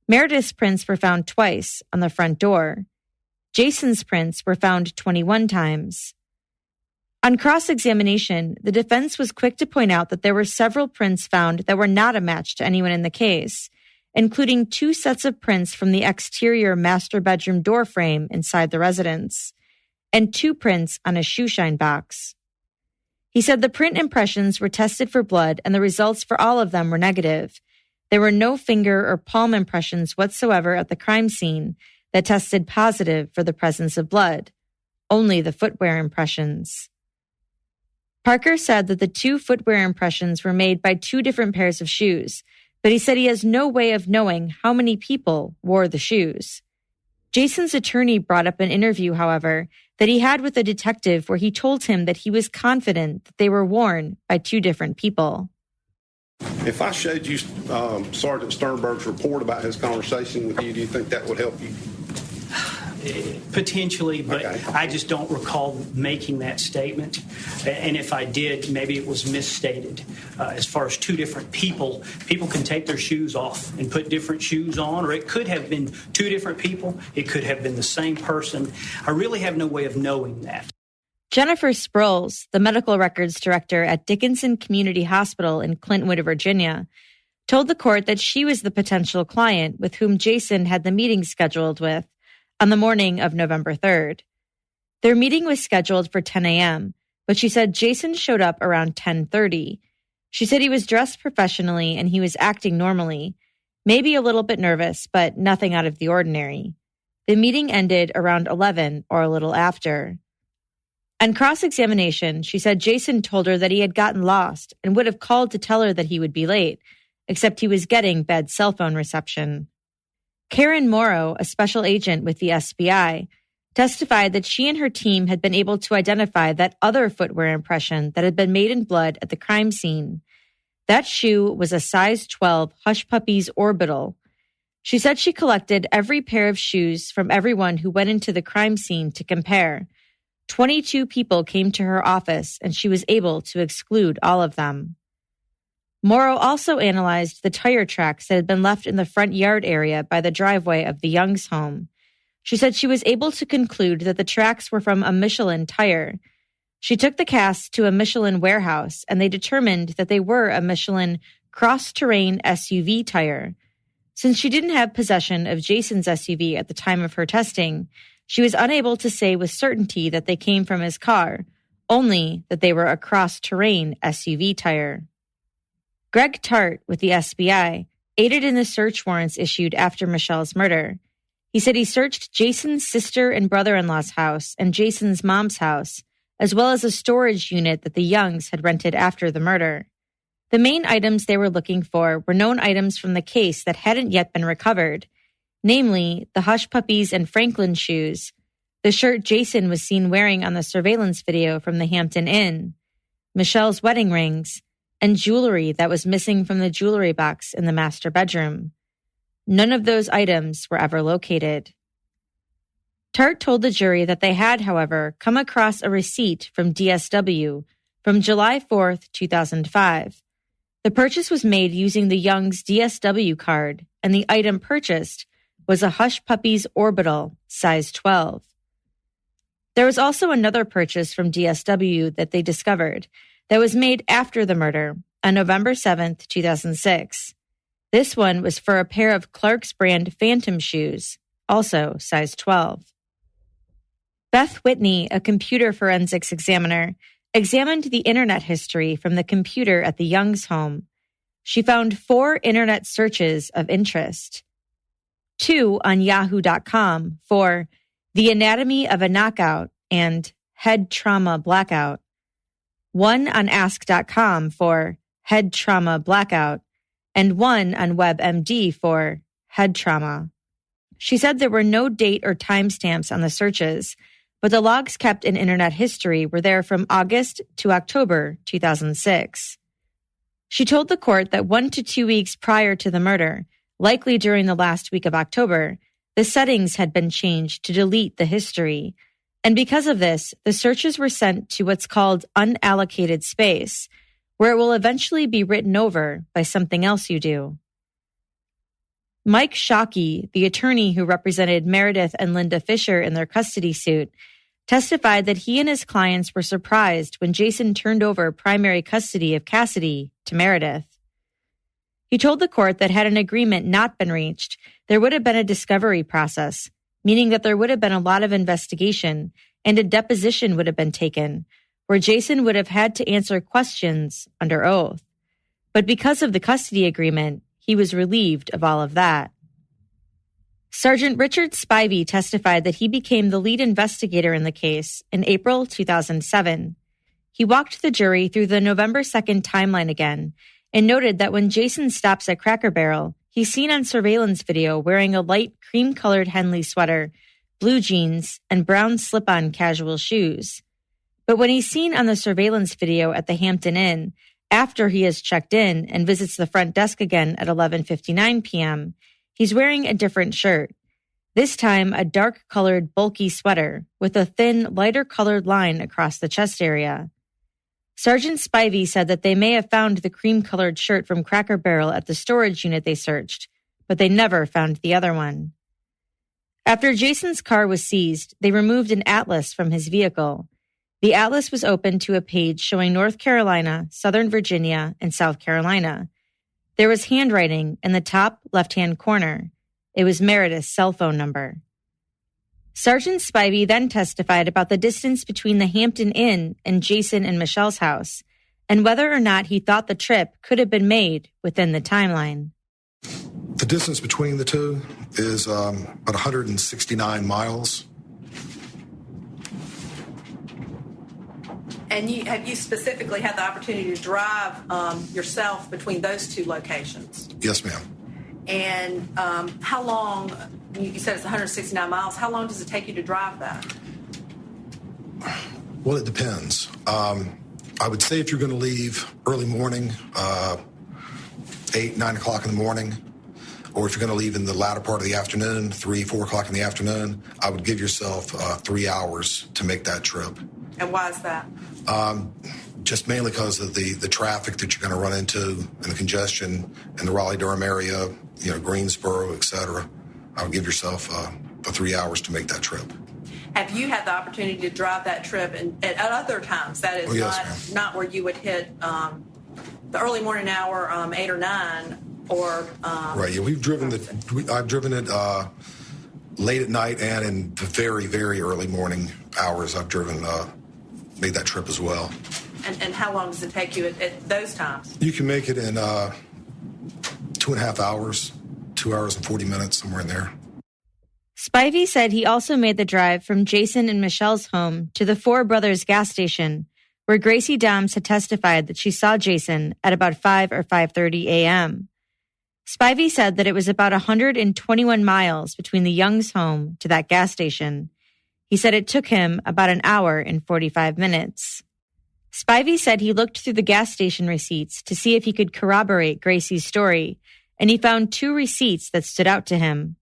Meredith's prints were found twice on the front door. Jason's prints were found 21 times. On cross-examination, the defense was quick to point out that there were several prints found that were not a match to anyone in the case, including 2 sets of prints from the exterior master bedroom door frame inside the residence, and 2 prints on a shoe shine box. He said the print impressions were tested for blood and the results for all of them were negative. There were no finger or palm impressions whatsoever at the crime scene that tested positive for the presence of blood, only the footwear impressions. Parker said that the 2 footwear impressions were made by 2 different pairs of shoes, but he said he has no way of knowing how many people wore the shoes. Jason's attorney brought up an interview, however, that he had with a detective where he told him that he was confident that they were worn by 2 different people. If I showed you Sergeant Sternberg's report about his conversation with you, do you think that would help you? Potentially, but I just don't recall making that statement. And if I did, maybe it was misstated. As far as two different people can take their shoes off and put different shoes on, or it could have been two different people. It could have been the same person. I really have no way of knowing that. Jennifer Sproles, the medical records director at Dickinson Community Hospital in Clintwood, Virginia, told the court that she was the potential client with whom Jason had the meeting scheduled with on the morning of November 3rd. Their meeting was scheduled for 10 a.m., but she said Jason showed up around 10:30. She said he was dressed professionally and he was acting normally, maybe a little bit nervous, but nothing out of the ordinary. The meeting ended around 11 or a little after. On cross-examination, she said Jason told her that he had gotten lost and would have called to tell her that he would be late, except he was getting bad cell phone reception. Karen Morrow, a special agent with the SBI, testified that she and her team had been able to identify that other footwear impression that had been made in blood at the crime scene. That shoe was a size 12 Hush Puppies Orbital. She said she collected every pair of shoes from everyone who went into the crime scene to compare. 22 people came to her office, and she was able to exclude all of them. Morrow also analyzed the tire tracks that had been left in the front yard area by the driveway of the Youngs' home. She said she was able to conclude that the tracks were from a Michelin tire. She took the casts to a Michelin warehouse, and they determined that they were a Michelin cross-terrain SUV tire. Since she didn't have possession of Jason's SUV at the time of her testing, she was unable to say with certainty that they came from his car, only that they were a cross-terrain SUV tire. Greg Tart with the SBI aided in the search warrants issued after Michelle's murder. He said he searched Jason's sister and brother-in-law's house and Jason's mom's house, as well as a storage unit that the Youngs had rented after the murder. The main items they were looking for were known items from the case that hadn't yet been recovered, namely the Hush Puppies and Franklin shoes, the shirt Jason was seen wearing on the surveillance video from the Hampton Inn, Michelle's wedding rings, and jewelry that was missing from the jewelry box in the master bedroom. None of those items were ever located. Tart told the jury that they had, however, come across a receipt from DSW from July 4th, 2005. The purchase was made using the Young's DSW card, and the item purchased was a Hush Puppies Orbital, size 12. There was also another purchase from DSW that they discovered that was made after the murder on November 7th, 2006. This one was for a pair of Clark's brand Phantom shoes, also size 12. Beth Whitney, a computer forensics examiner, examined the internet history from the computer at the Youngs' home. She found 4 internet searches of interest. 2 on Yahoo.com for The Anatomy of a Knockout and Head Trauma Blackout. 1 on Ask.com for Head Trauma Blackout, and 1 on WebMD for head trauma. She said there were no date or timestamps on the searches, but the logs kept in internet history were there from August to October 2006. She told the court that 1 to 2 weeks prior to the murder, likely during the last week of October, the settings had been changed to delete the history. And because of this, the searches were sent to what's called unallocated space, where it will eventually be written over by something else you do. Mike Shockey, the attorney who represented Meredith and Linda Fisher in their custody suit, testified that he and his clients were surprised when Jason turned over primary custody of Cassidy to Meredith. He told the court that had an agreement not been reached, there would have been a discovery process, meaning that there would have been a lot of investigation and a deposition would have been taken, where Jason would have had to answer questions under oath. But because of the custody agreement, he was relieved of all of that. Sergeant Richard Spivey testified that he became the lead investigator in the case in April 2007. He walked the jury through the November 2nd timeline again and noted that when Jason stops at Cracker Barrel, he's seen on surveillance video wearing a light cream-colored Henley sweater, blue jeans, and brown slip-on casual shoes. But when he's seen on the surveillance video at the Hampton Inn, after he has checked in and visits the front desk again at 11:59 p.m., he's wearing a different shirt. This time, a dark-colored, bulky sweater with a thin, lighter-colored line across the chest area. Sergeant Spivey said that they may have found the cream-colored shirt from Cracker Barrel at the storage unit they searched, but they never found the other one. After Jason's car was seized, they removed an atlas from his vehicle. The atlas was opened to a page showing North Carolina, Southern Virginia, and South Carolina. There was handwriting in the top left-hand corner. It was Meredith's cell phone number. Sergeant Spivey then testified about the distance between the Hampton Inn and Jason and Michelle's house, and whether or not he thought the trip could have been made within the timeline. The distance between the two is about 169 miles. And have you specifically had the opportunity to drive yourself between those two locations? Yes, ma'am. And how long, you said it's 169 miles, how long does it take you to drive that? Well, it depends. I would say if you're going to leave early morning, 8, 9 o'clock in the morning, or if you're going to leave in the latter part of the afternoon, 3, 4 o'clock in the afternoon, I would give yourself 3 hours to make that trip. And why is that? Just mainly because of the traffic that you're going to run into and the congestion in the Raleigh-Durham area, Greensboro, et cetera. I would give yourself 3 hours to make that trip. Have you had the opportunity to drive that trip at other times? That is yes, not where you would hit the early morning hour, 8 or 9, or... Right, yeah, I've driven it late at night and in the very, very early morning hours. I've made that trip as well. And how long does it take you at those times? You can make it in 2.5 hours, 2 hours and 40 minutes, somewhere in there. Spivey said he also made the drive from Jason and Michelle's home to the Four Brothers gas station, where Gracie Doms had testified that she saw Jason at about 5 or 5:30 a.m. Spivey said that it was about 121 miles between the Youngs' home to that gas station. He said it took him about an hour and 45 minutes. Spivey said he looked through the gas station receipts to see if he could corroborate Gracie's story, and he found 2 receipts that stood out to him.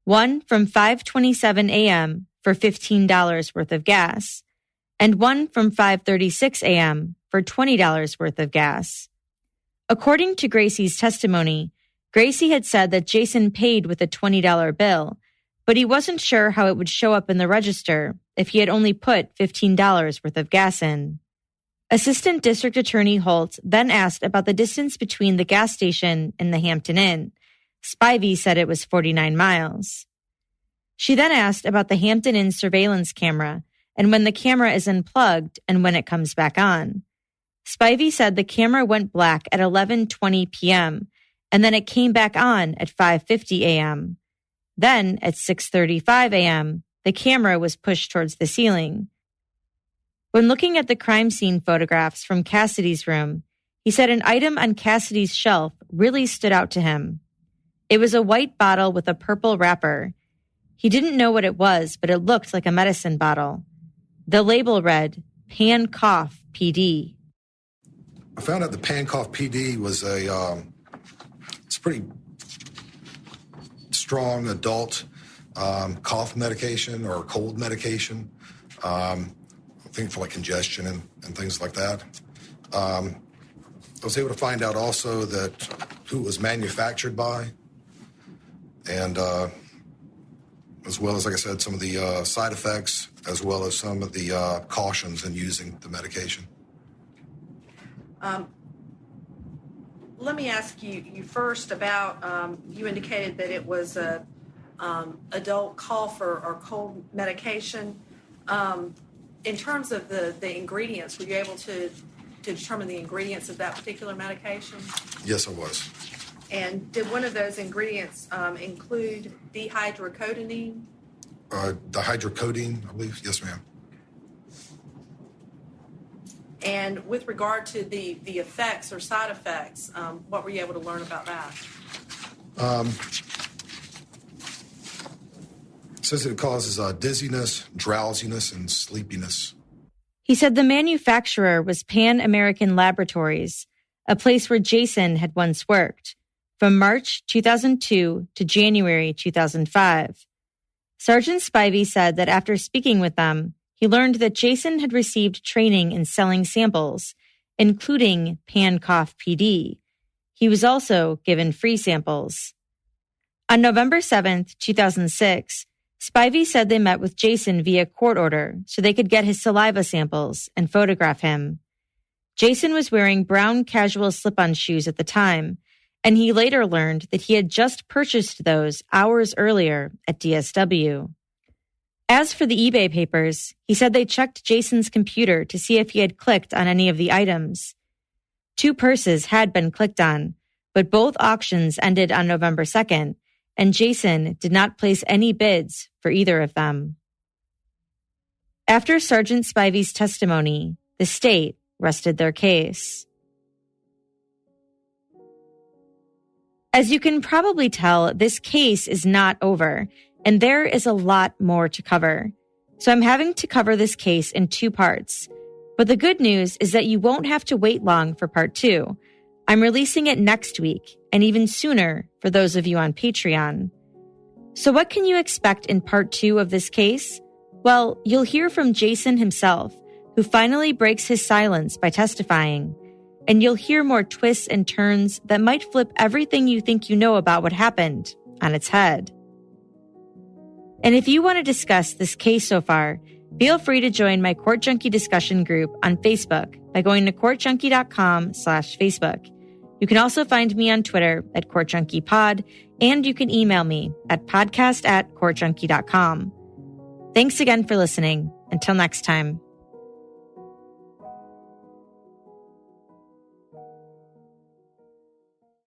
One from 5:27 a.m. for $15 worth of gas, and one from 5:36 a.m. for $20 worth of gas. According to Gracie's testimony, Gracie had said that Jason paid with a $20 bill, but he wasn't sure how it would show up in the register if he had only put $15 worth of gas in. Assistant District Attorney Holt then asked about the distance between the gas station and the Hampton Inn. Spivey said it was 49 miles. She then asked about the Hampton Inn surveillance camera and when the camera is unplugged and when it comes back on. Spivey said the camera went black at 11:20 p.m. and then it came back on at 5:50 a.m. Then at 6:35 a.m., the camera was pushed towards the ceiling. When looking at the crime scene photographs from Cassidy's room, he said an item on Cassidy's shelf really stood out to him. It was a white bottle with a purple wrapper. He didn't know what it was, but it looked like a medicine bottle. The label read, Pan Cough PD. I found out the Pan Cough PD was it's a pretty strong adult cough medication or cold medication. I think for like congestion and things like that. I was able to find out also that who it was manufactured by, and as well as, like I said, some of the side effects, as well as some of the cautions in using the medication. Let me ask you first about, you indicated that it was a adult cough or cold medication. In terms of the ingredients, were you able to determine the ingredients of that particular medication? Yes, I was. And did one of those ingredients include dihydrocodeine? Dihydrocodeine, I believe. Yes, ma'am. And with regard to the effects or side effects, what were you able to learn about that? It says it causes dizziness, drowsiness, and sleepiness. He said the manufacturer was Pan American Laboratories, a place where Jason had once worked, from March 2002 to January 2005. Sergeant Spivey said that after speaking with them, he learned that Jason had received training in selling samples, including pan-cough PD. He was also given free samples. On November 7th, 2006, Spivey said they met with Jason via court order so they could get his saliva samples and photograph him. Jason was wearing brown casual slip-on shoes at the time, and he later learned that he had just purchased those hours earlier at DSW. As for the eBay papers, he said they checked Jason's computer to see if he had clicked on any of the items. 2 purses had been clicked on, but both auctions ended on November 2nd, and Jason did not place any bids for either of them. After Sergeant Spivey's testimony, the state rested their case. As you can probably tell, this case is not over, and there is a lot more to cover. So I'm having to cover this case in 2 parts. But the good news is that you won't have to wait long for part 2. I'm releasing it next week, and even sooner for those of you on Patreon. So what can you expect in part 2 of this case? Well, you'll hear from Jason himself, who finally breaks his silence by testifying. And you'll hear more twists and turns that might flip everything you think you know about what happened on its head. And if you want to discuss this case so far, feel free to join my Court Junkie discussion group on Facebook by going to courtjunkie.com/Facebook. You can also find me on Twitter at CourtJunkiePod, and you can email me at podcast@courtjunkie.com. Thanks again for listening. Until next time.